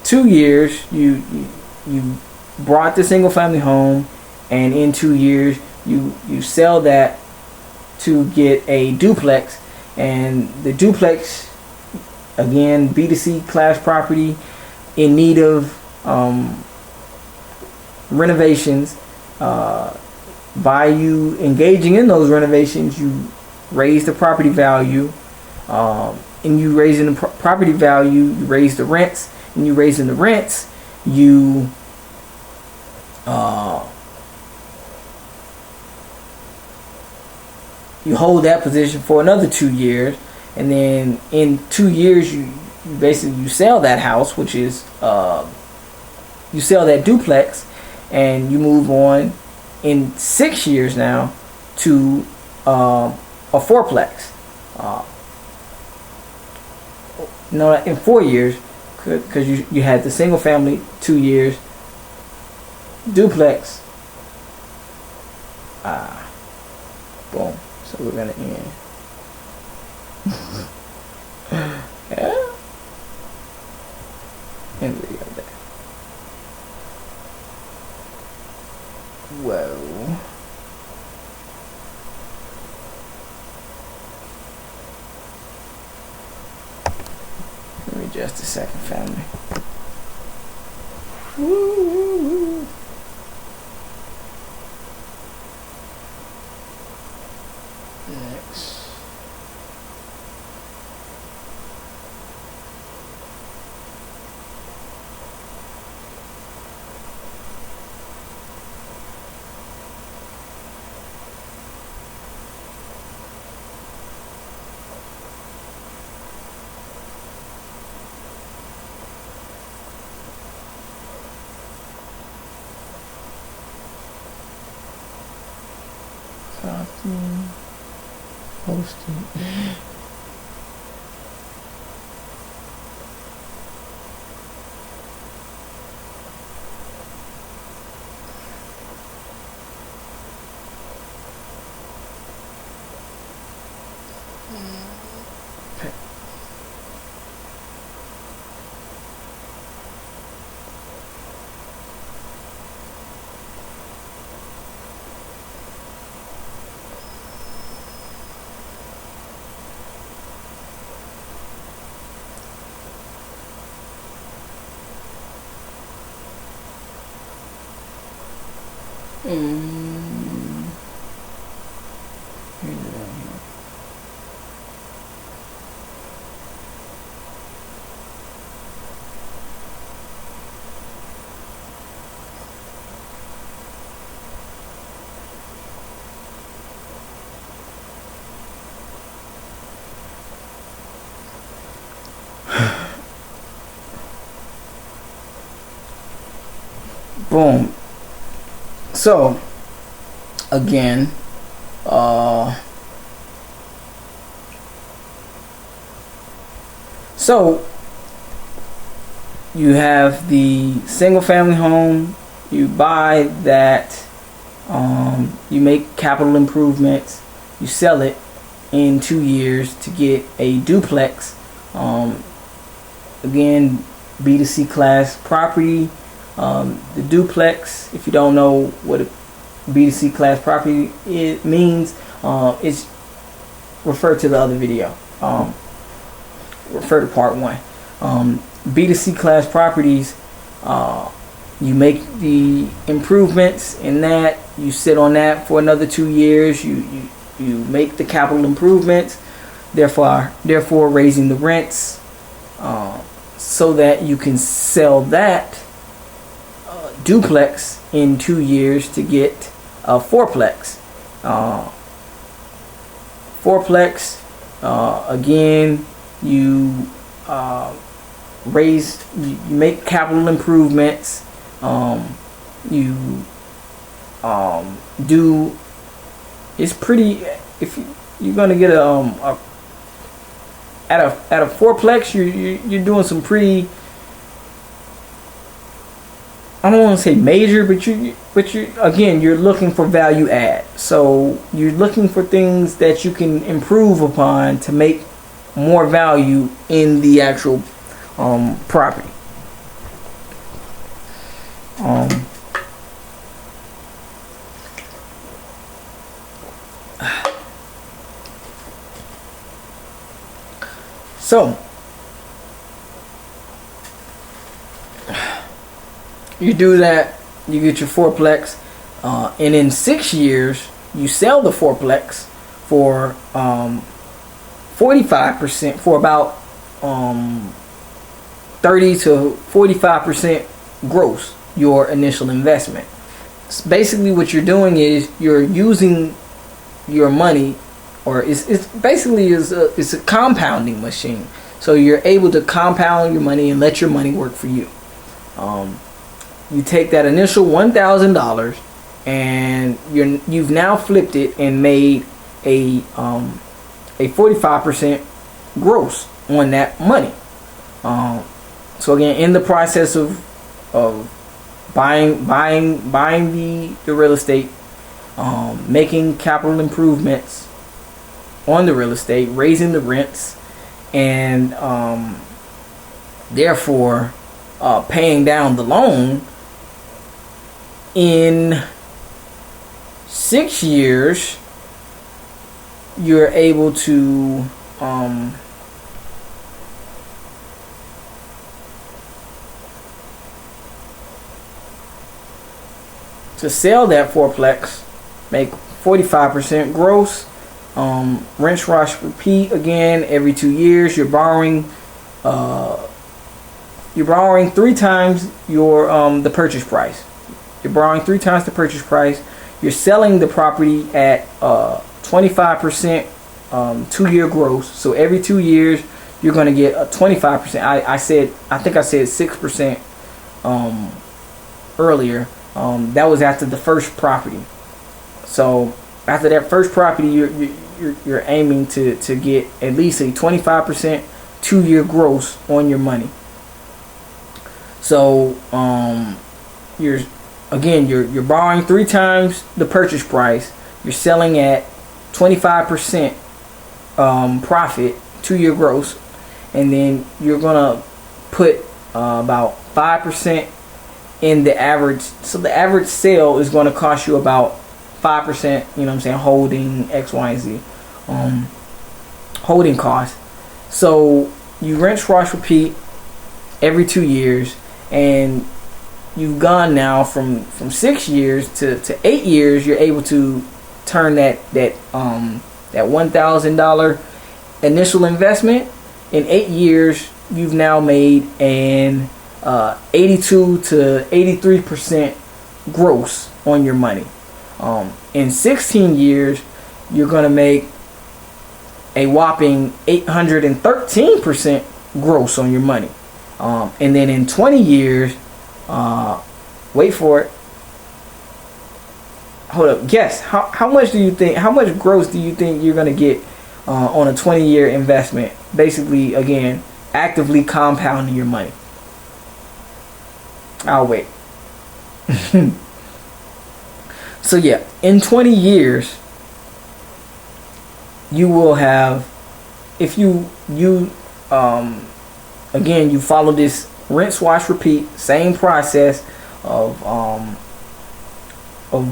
Speaker 1: 2 years, you brought the single family home, and in 2 years you sell that to get a duplex. And the duplex, again, B2C class property, in need of renovations. By you engaging in those renovations, you raise the property value, and you raising the property value, you raise the rents, and you raising the rents, you hold that position for another 2 years, and then in 2 years you basically sell that house, which is you sell that duplex, and you move on in 6 years now to a fourplex. No, in 4 years, because you had the single family 2 years, duplex. Boom. So we're gonna end. Yeah. And video there. just a second, family. Woo. Next. Posting. Boom. So again, so you have the single family home, you buy that, you make capital improvements, you sell it in 2 years to get a duplex. Again, B2C class property. The duplex, if you don't know what a B2C class property means, it's refer to the other video. Refer to part 1. B2C class properties, you make the improvements in that, you sit on that for another 2 years, you make the capital improvements, therefore raising the rents, so that you can sell that duplex in 2 years to get a fourplex. Fourplex, again, you you make capital improvements, you do, it's pretty, if you're gonna get at a fourplex, you're doing some pretty, I don't want to say major, but you again, you're looking for value add. So you're looking for things that you can improve upon to make more value in the actual property. So you do that, you get your fourplex, and in 6 years you sell the fourplex for 45%, for about 30 to 45% gross your initial investment. So basically what you're doing is you're using your money, or it's basically it's a compounding machine. So you're able to compound your money and let your money work for you. You take that initial $1,000 and you've now flipped it and made a 45% gross on that money. So again, in the process of buying the real estate, making capital improvements on the real estate, raising the rents, and therefore paying down the loan, in 6 years you're able to to sell that fourplex, make 45% gross. Rinse, wash, repeat again every 2 years. You're borrowing 3 times your the purchase price. You're borrowing 3 times the purchase price. You're selling the property at 25% 2-year gross. So every 2 years you're going to get a 25%. I think I said 6% earlier. That was after the first property. So after that first property, you're aiming to get at least a 25% 2-year gross on your money. So you're borrowing 3 times the purchase price. You're selling at 25% profit, 2-year gross, and then you're gonna put about 5% in the average. So the average sale is going to cost you about 5%. You know what I'm saying? Holding X, Y, and Z, holding costs. So you rinse, wash, repeat every 2 years, and you've gone now from 6 years to 8 years. You're able to turn that $1,000 initial investment. In 8 years, you've now made an 82 to 83% gross on your money. In 16 years, you're going to make a whopping 813% gross on your money. And then in 20 years, wait for it. Hold up. Guess how much gross do you think you're going to get on a 20-year investment? Basically, again, actively compounding your money. I'll wait. So yeah, in 20 years, you will have, if you again, you follow this rinse, wash, repeat, same process of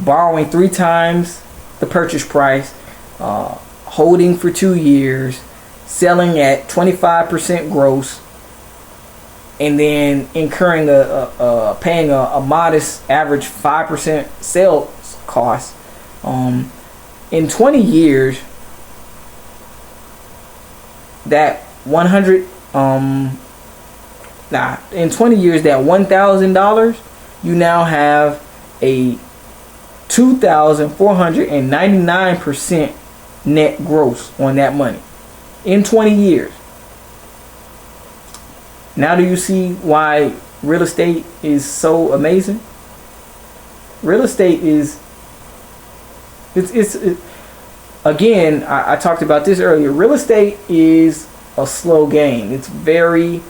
Speaker 1: borrowing 3 times the purchase price, holding for 2 years, selling at 25% gross, and then incurring paying a modest average 5% sales cost. In 20 years, that in 20 years, that $1,000, you now have a 2,499% net gross on that money in 20 years. Now do you see why real estate is so amazing? Real estate is again, I talked about this earlier. Real estate is a slow game. It's very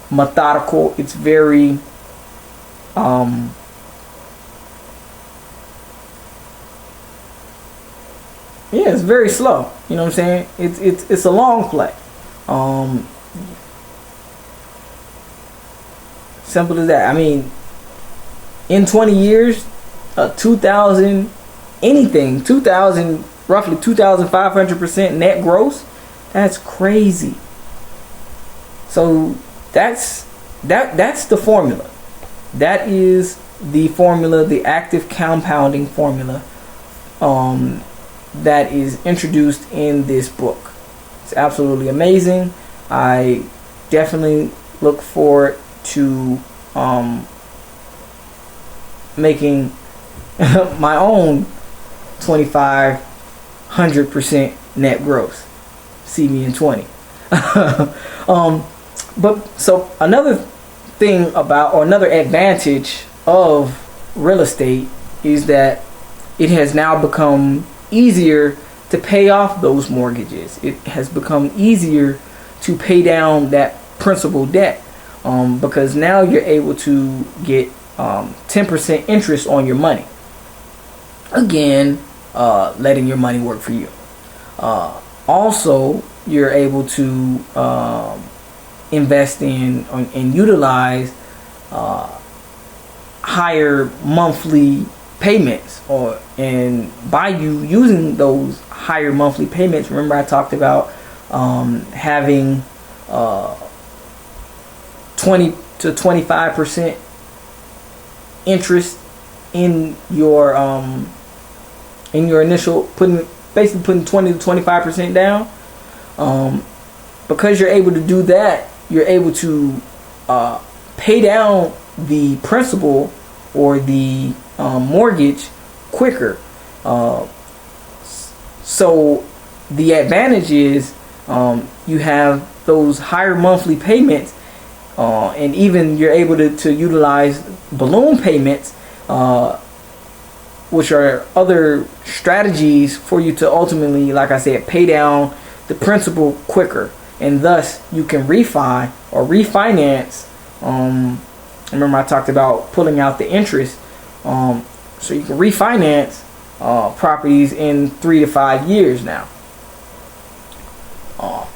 Speaker 1: methodical. It's very it's very slow. You know what I'm saying? It's a long play. Simple as that. I mean, in 20 years, 2,000 anything, 2,000, roughly 2,500% net gross. That's crazy. So that's the formula. That is the formula, the active compounding formula that is introduced in this book. It's absolutely amazing. I definitely look forward to making my own 2,500% net gross. See me in 20. But so another thing about, or another advantage of real estate is that it has now become easier to pay off those mortgages. It has become easier to pay down that principal debt, because now you're able to get 10% interest on your money. Again, letting your money work for you. Also, you're able to invest in and utilize higher monthly payments, and by you using those higher monthly payments, remember I talked about having 20 to 25% interest in your initial basically putting 20 to 25% down. Because you're able to do that, you're able to pay down the principal or the mortgage quicker. So the advantage is you have those higher monthly payments, and even you're able to utilize balloon payments, which are other strategies for you to ultimately, like I said, pay down the principal quicker, and thus you can refi or refinance. Remember I talked about pulling out the interest, so you can refinance properties in 3 to 5 years now.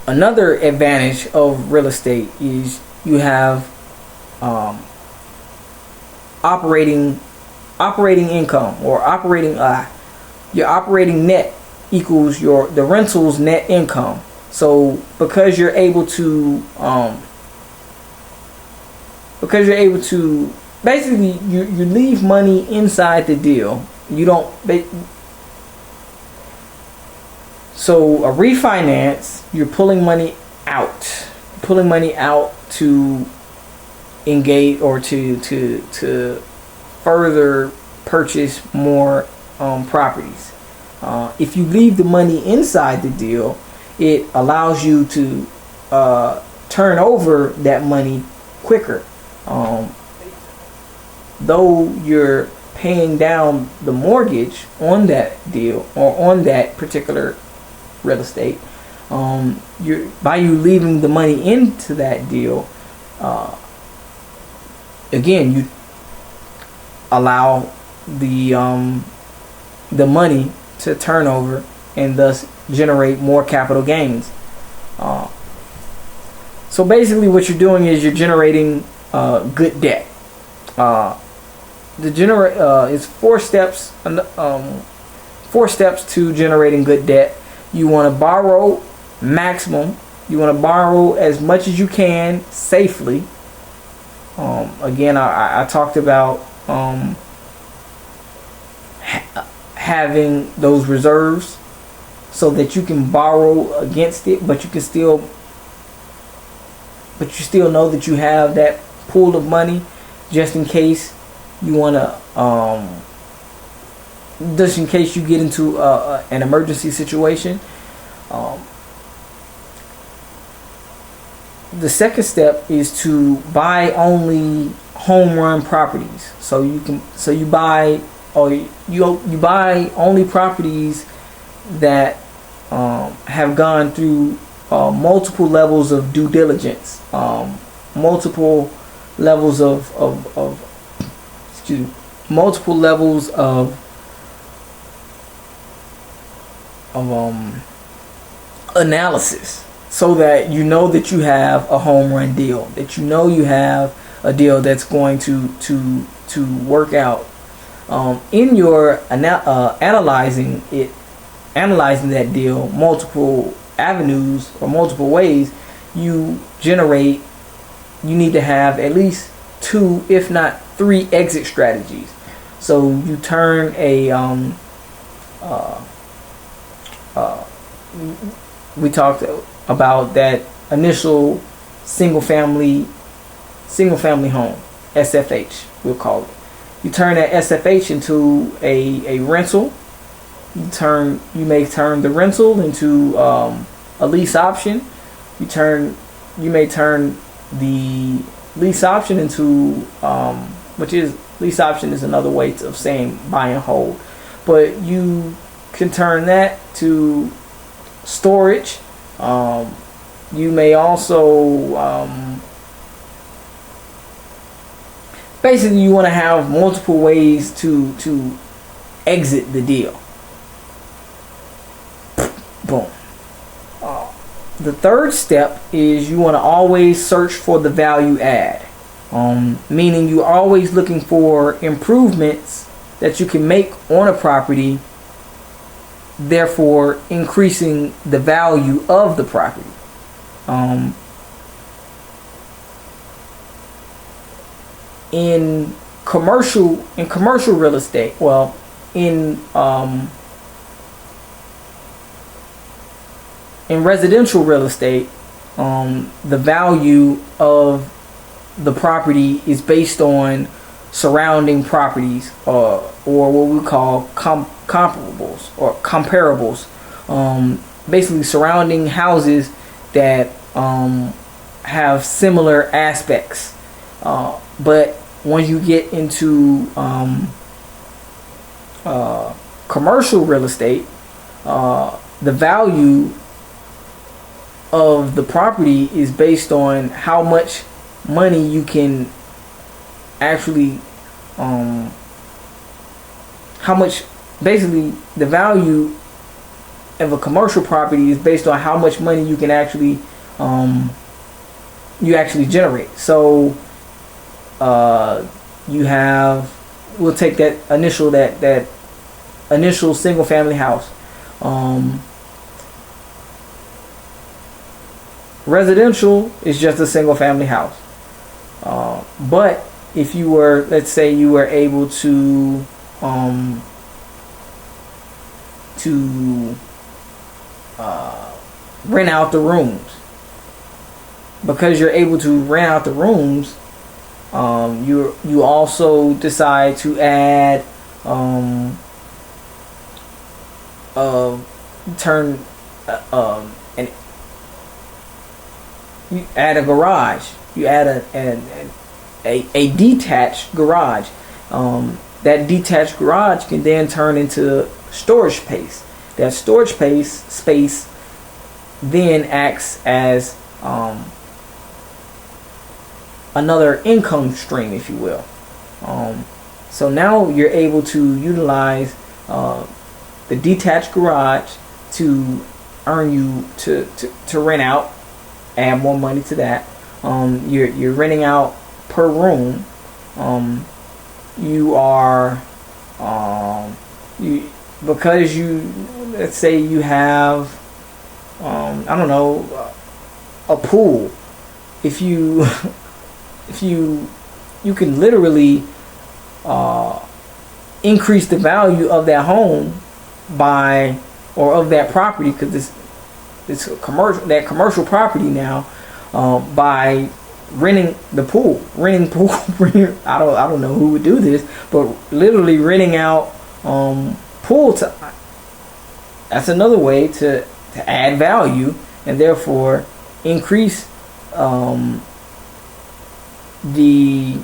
Speaker 1: Another advantage of real estate is you have operating income, or your operating net equals the rental's net income. So because you're able to basically you leave money inside the deal. You don't. So a refinance, you're pulling money out to engage or to further purchase more properties. If you leave the money inside the deal, it allows you to turn over that money quicker. Though you're paying down the mortgage on that deal or on that particular real estate, by you leaving the money into that deal, again, you allow the money to turn over and thus generate more capital gains. So basically what you're doing is you're generating good debt. It's 4 steps. 4 steps to generating good debt. You want to borrow maximum. You want to borrow as much as you can safely. Again, I talked about having those reserves so that you can borrow against it, but you still know that you have that pool of money just in case you want to just in case you get into an emergency situation. The second step is to buy only home run properties. So you buy only properties that have gone through multiple levels of due diligence, multiple levels of analysis, so that you know that you have a home run deal, that you know you have a deal that's going to work out. In your analyzing that deal, multiple avenues or multiple ways, you need to have at least 2, if not 3 exit strategies. So you turn we talked about that initial single family home, SFH we'll call it. You turn that SFH into a rental. You may turn the rental into a lease option. You may turn the lease option into lease option is another way of saying buy and hold, but you can turn that to storage. You may also basically you want to have multiple ways to exit the deal. Boom. The third step is you want to always search for the value add, meaning you're always looking for improvements that you can make on a property, therefore increasing the value of the property. In commercial real estate, well, in residential real estate, the value of the property is based on surrounding properties, or what we call comparables or comparables. Basically, surrounding houses that have similar aspects. But when you get into commercial real estate, the value of the property is based on how much money you can actually how much, basically the value of a commercial property is based on how much money you can actually generate. So you have, we'll take that initial single family house. Residential is just a single family house. But if you were, let's say you were able to rent out the rooms, because you're able to rent out the rooms, you also decide to add you add a garage. You add a detached garage. That detached garage can then turn into storage space. That storage space then acts as another income stream, if you will. So now you're able to utilize the detached garage to earn you to rent out, add more money to that. You're renting out per room. You are because you, let's say you have I don't know, a pool. If you can literally increase the value of that home by, or of that property, because it's a commercial property now, by renting pool. I don't know who would do this, but literally renting out pool time. That's another way to add value and therefore increase the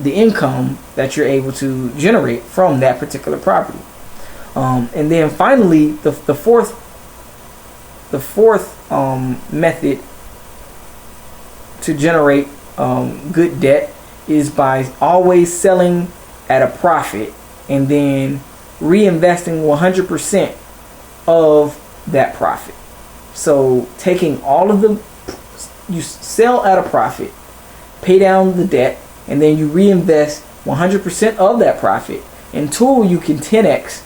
Speaker 1: income that you're able to generate from that particular property. And then finally, the fourth method to generate good debt is by always selling at a profit and then reinvesting 100% of that profit. So taking you sell at a profit, pay down the debt, and then you reinvest 100% of that profit until you can 10x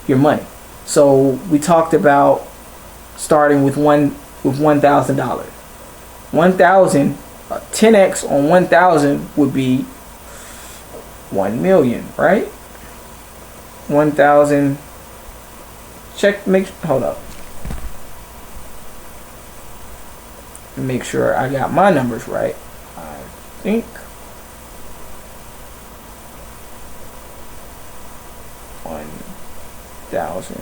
Speaker 1: your money. So we talked about starting with $1,000. 1,000, 10x on 1,000 would be 1 million, right? 1,000. Hold up. Make sure I got my numbers right. I think. $1,000.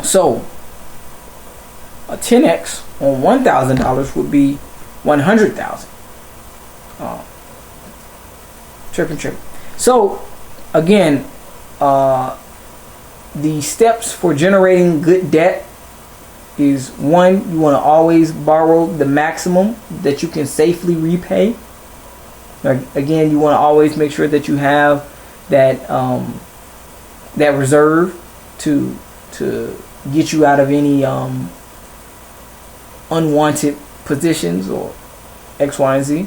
Speaker 1: So a 10x on $1,000 would be 100,000. Tripping. So again, the steps for generating good debt is one, you want to always borrow the maximum that you can safely repay. Again, you want to always make sure that you have that that reserve to get you out of any unwanted positions or X, Y, and Z.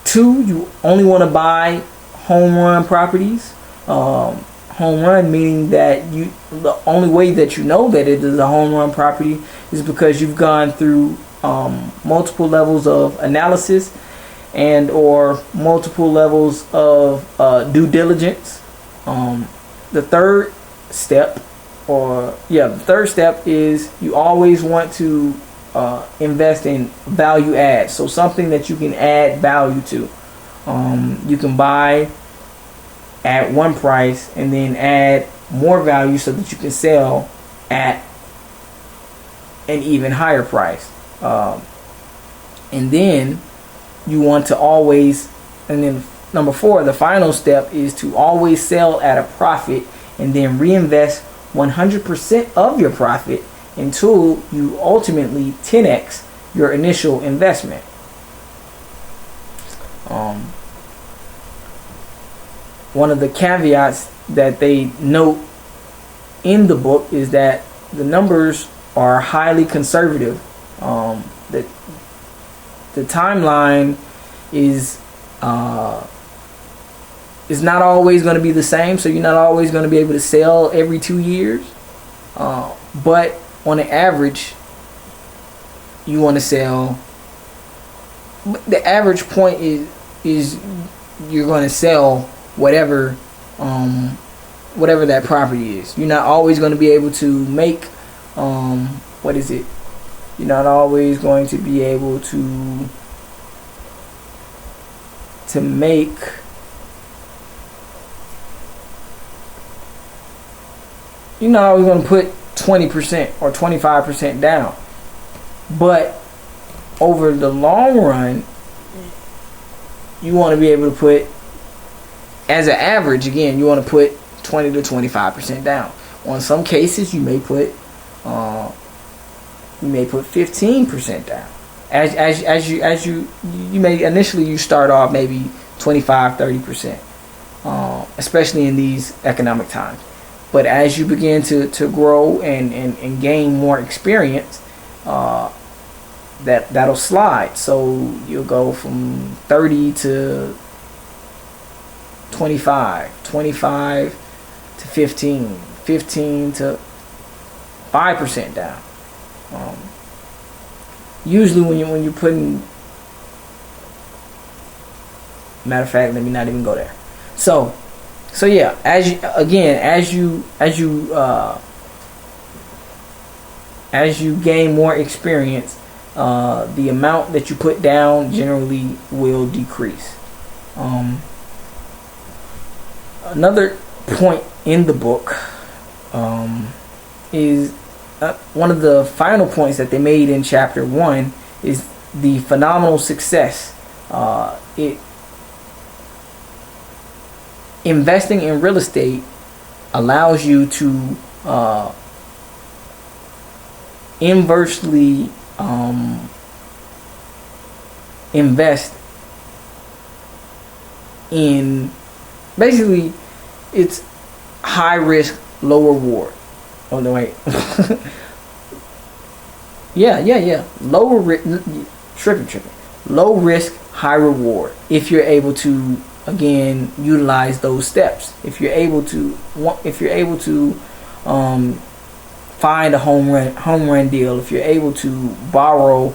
Speaker 1: Two, you only want to buy home run properties. Home run meaning that the only way that you know that it is a home run property is because you've gone through multiple levels of analysis and or multiple levels of due diligence. The third step is you always want to invest in value add, so something that you can add value to. You can buy at one price and then add more value so that you can sell at an even higher price. And then you want to always, and then number 4, the final step is to always sell at a profit and then reinvest 100% of your profit until you ultimately 10x your initial investment. One of the caveats that they note in the book is that the numbers are highly conservative. That the timeline is not always going to be the same, so you're not always going to be able to sell every 2 years. But on an average, you want to sell. The average point is you're going to sell whatever that property is. You're not always going to be able to make you're not always going to be able to make you're not always going to put 20% or 25% down, but over the long run you want to be able to put, as an average, again, you want to put 20 to 25% down. On some cases, you may put 15% down. As you may initially you start off maybe 25-30%, especially in these economic times. But as you begin to grow and gain more experience, that'll slide. So you'll go from 30 to 25 to 15 to 5% down. Usually when you're putting, matter of fact, let me not even go there. So yeah, as you gain more experience, the amount that you put down generally will decrease. Another point in the book is one of the final points that they made in chapter 1 is the phenomenal success. Investing in real estate allows you to inversely invest in, basically it's high risk, low reward. Oh no, wait. yeah. Tripping. Low risk, high reward. If you're able to, again, utilize those steps. If you're able to find a home run deal. If you're able to borrow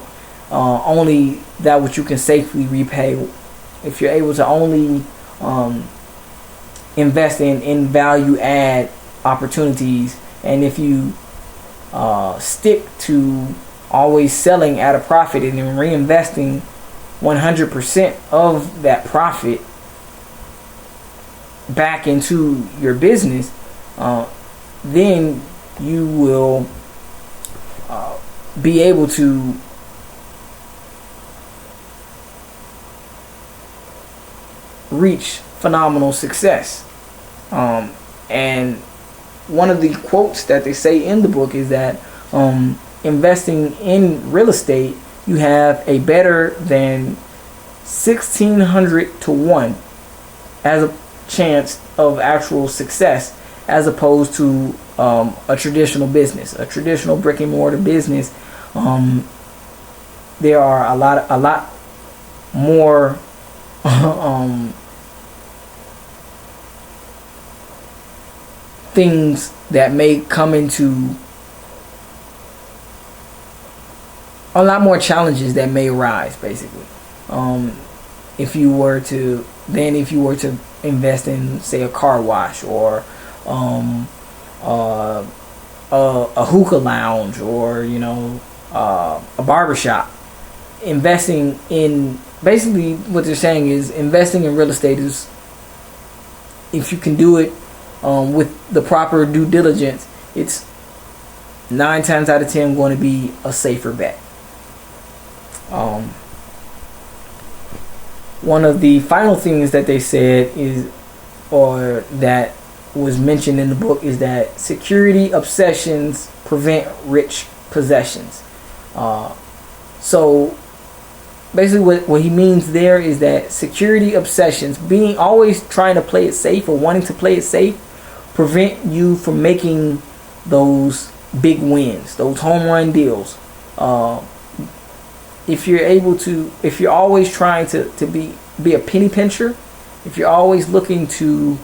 Speaker 1: only that which you can safely repay. If you're able to only invest in value add opportunities, and if you stick to always selling at a profit and then reinvesting 100% of that profit back into your business, then you will be able to reach phenomenal success. And one of the quotes that they say in the book is that Investing in real estate, you have a better than 1,600 to 1 as a chance of actual success, as opposed to a traditional business, a traditional brick and mortar business. There are a lot more things that may come into, a lot more challenges that may arise, basically. If you were to invest in, say, a car wash, or a hookah lounge, or a barbershop. Investing in, basically what they're saying is, investing in real estate is, if you can do it with the proper due diligence, it's 9 times out of 10 going to be a safer bet. One of the final things that they said is, or that was mentioned in the book, is that security obsessions prevent rich possessions. So basically what he means there is that security obsessions, being always trying to play it safe or wanting to play it safe, prevent you from making those big wins, those home run deals. If you're always trying to be a penny pincher, if you're always looking to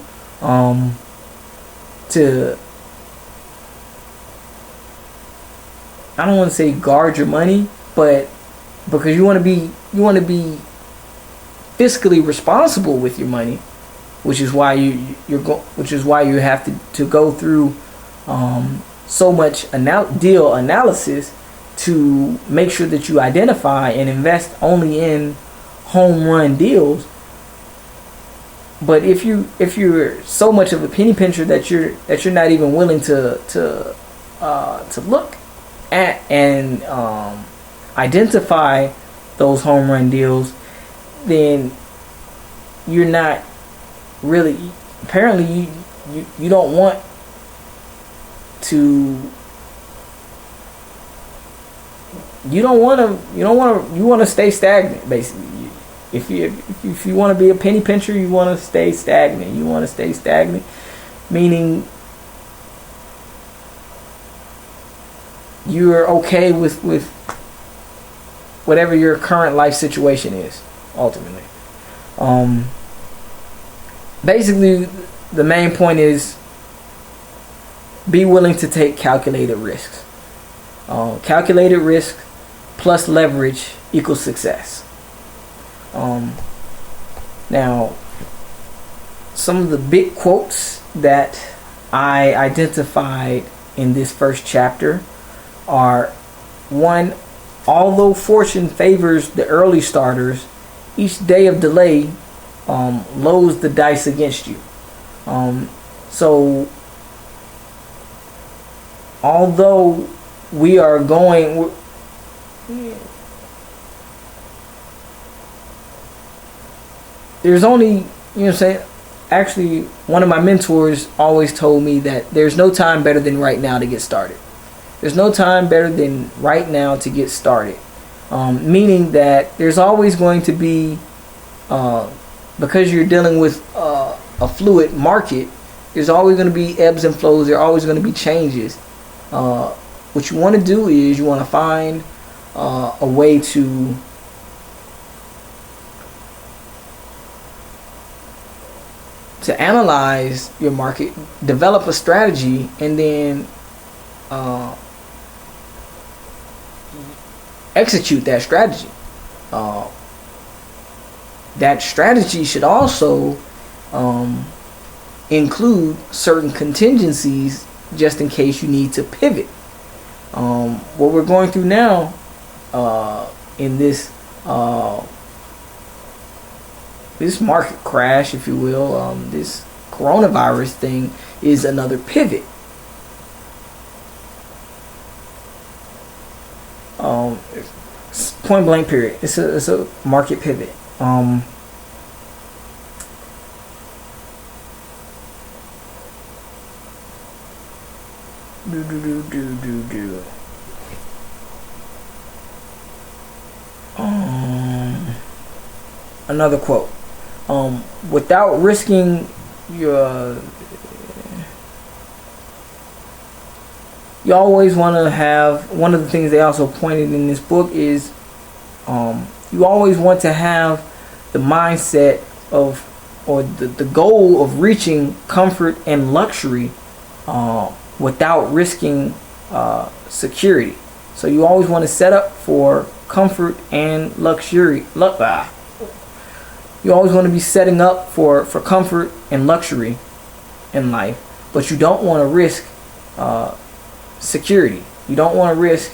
Speaker 1: I don't want to say guard your money, but because you want to be fiscally responsible with your money, which is why you have to go through so much deal analysis to make sure that you identify and invest only in home run deals. But if you're so much of a penny pincher that you're not even willing to look at and identify those home run deals, then you're not really, apparently you don't want to, you want to stay stagnant, basically. If you want to be a penny pincher, you want to stay stagnant. You want to stay stagnant, meaning you're okay with whatever your current life situation is, ultimately. Basically, the main point is, be willing to take calculated risks. Calculated risk plus leverage equals success. Now, some of the big quotes that I identified in this first chapter are: 1, although fortune favors the early starters, each day of delay loads the dice against you. So although we are going, there's only, actually, one of my mentors always told me that there's no time better than right now to get started. There's no time better than right now to get started. Meaning that there's always going to be, because you're dealing with a fluid market, there's always going to be ebbs and flows. There are always going to be changes. What you want to do is you want to find a way to analyze your market, develop a strategy, and then execute that strategy. That strategy should also include certain contingencies just in case you need to pivot. What we're going through now in this market crash, if you will, this coronavirus thing, is another pivot. Point blank period. It's a market pivot. another quote. Without risking your, you always want to have, one of the things they also pointed in this book is you always want to have the mindset of, or the goal of reaching comfort and luxury without risking security. So you always want to set up for comfort and luxury. You always want to be setting up for comfort and luxury in life, but you don't want to risk security. You don't want to risk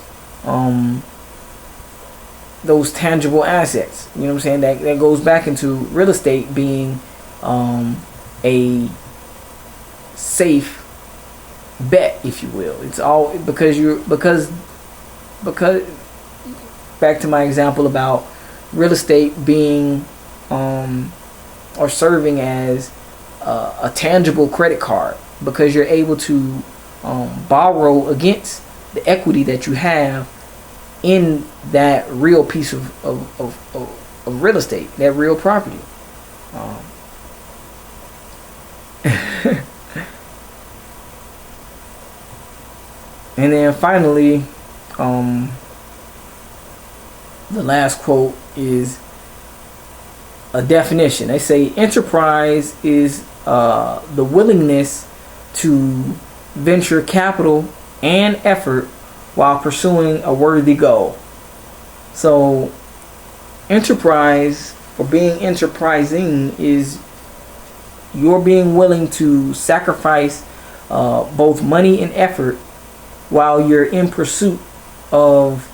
Speaker 1: those tangible assets. You know what I'm saying? That goes back into real estate being a safe bet, if you will. It's all because back to my example about real estate being or serving as a tangible credit card, because you're able to borrow against the equity that you have in that real piece of real estate, that real property. And then finally, the last quote is a definition. They say enterprise is the willingness to venture capital and effort while pursuing a worthy goal. So enterprise, or being enterprising, is you're being willing to sacrifice both money and effort while you're in pursuit of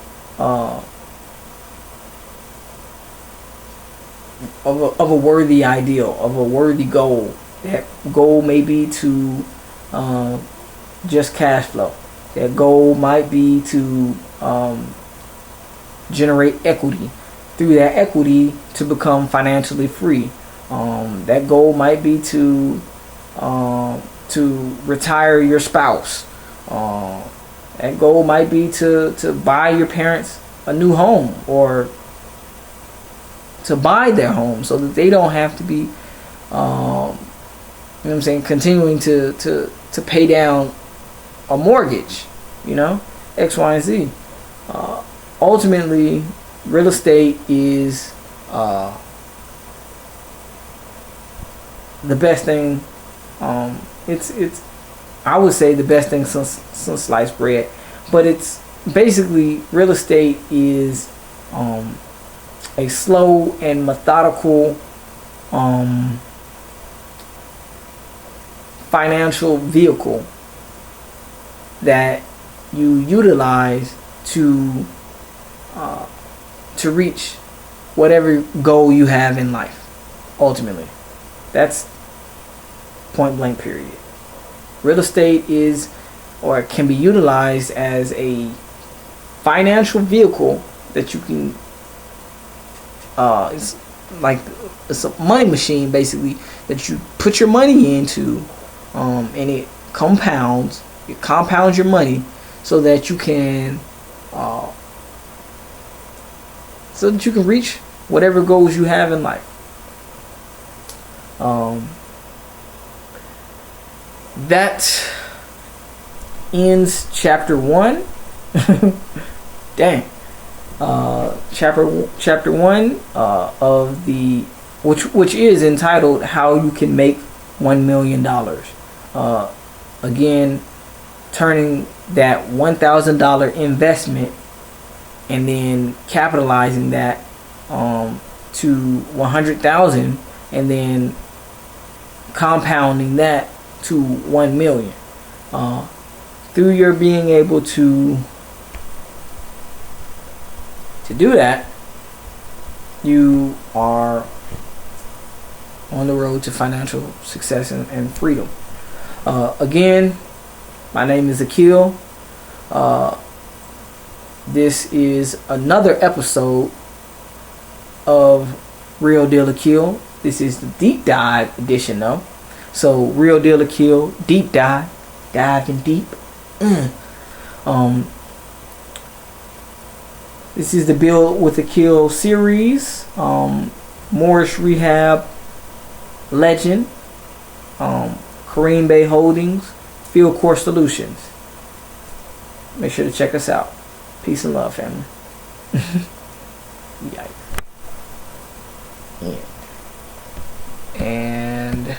Speaker 1: a worthy ideal, of a worthy goal. That goal may be to just cash flow. That goal might be to generate equity. Through that equity, to become financially free. That goal might be to retire your spouse. That goal might be to buy your parents a new home, or to buy their home so that they don't have to be, you know what I'm saying, continuing to pay down a mortgage, you know, X, Y, and Z. Ultimately, real estate is the best thing. It's I would say the best thing since sliced bread, but it's basically, real estate is a slow and methodical financial vehicle that you utilize to reach whatever goal you have in life. Ultimately, that's point blank period. Real estate is, or can be utilized as a financial vehicle that you can it's a money machine, basically, that you put your money into, and it compounds your money so that you can reach whatever goals you have in life. That ends chapter 1. Dang. Chapter 1 of the which is entitled "How You Can Make $1 Million." Again, turning that $1,000 investment and then capitalizing that to 100,000, and then compounding that to 1 million. Through your being able to do that, you are on the road to financial success and freedom. Again, my name is Akil. This is another episode of Real Deal Akil. This is the deep dive edition, though. So, Real Deal Akil, deep dive, diving deep. This is the Build with Akil series. Morris Rehab, Legend, Kariym-Bey Holdings, Field Core Solutions. Make sure to check us out. Peace and love, family. Yikes. And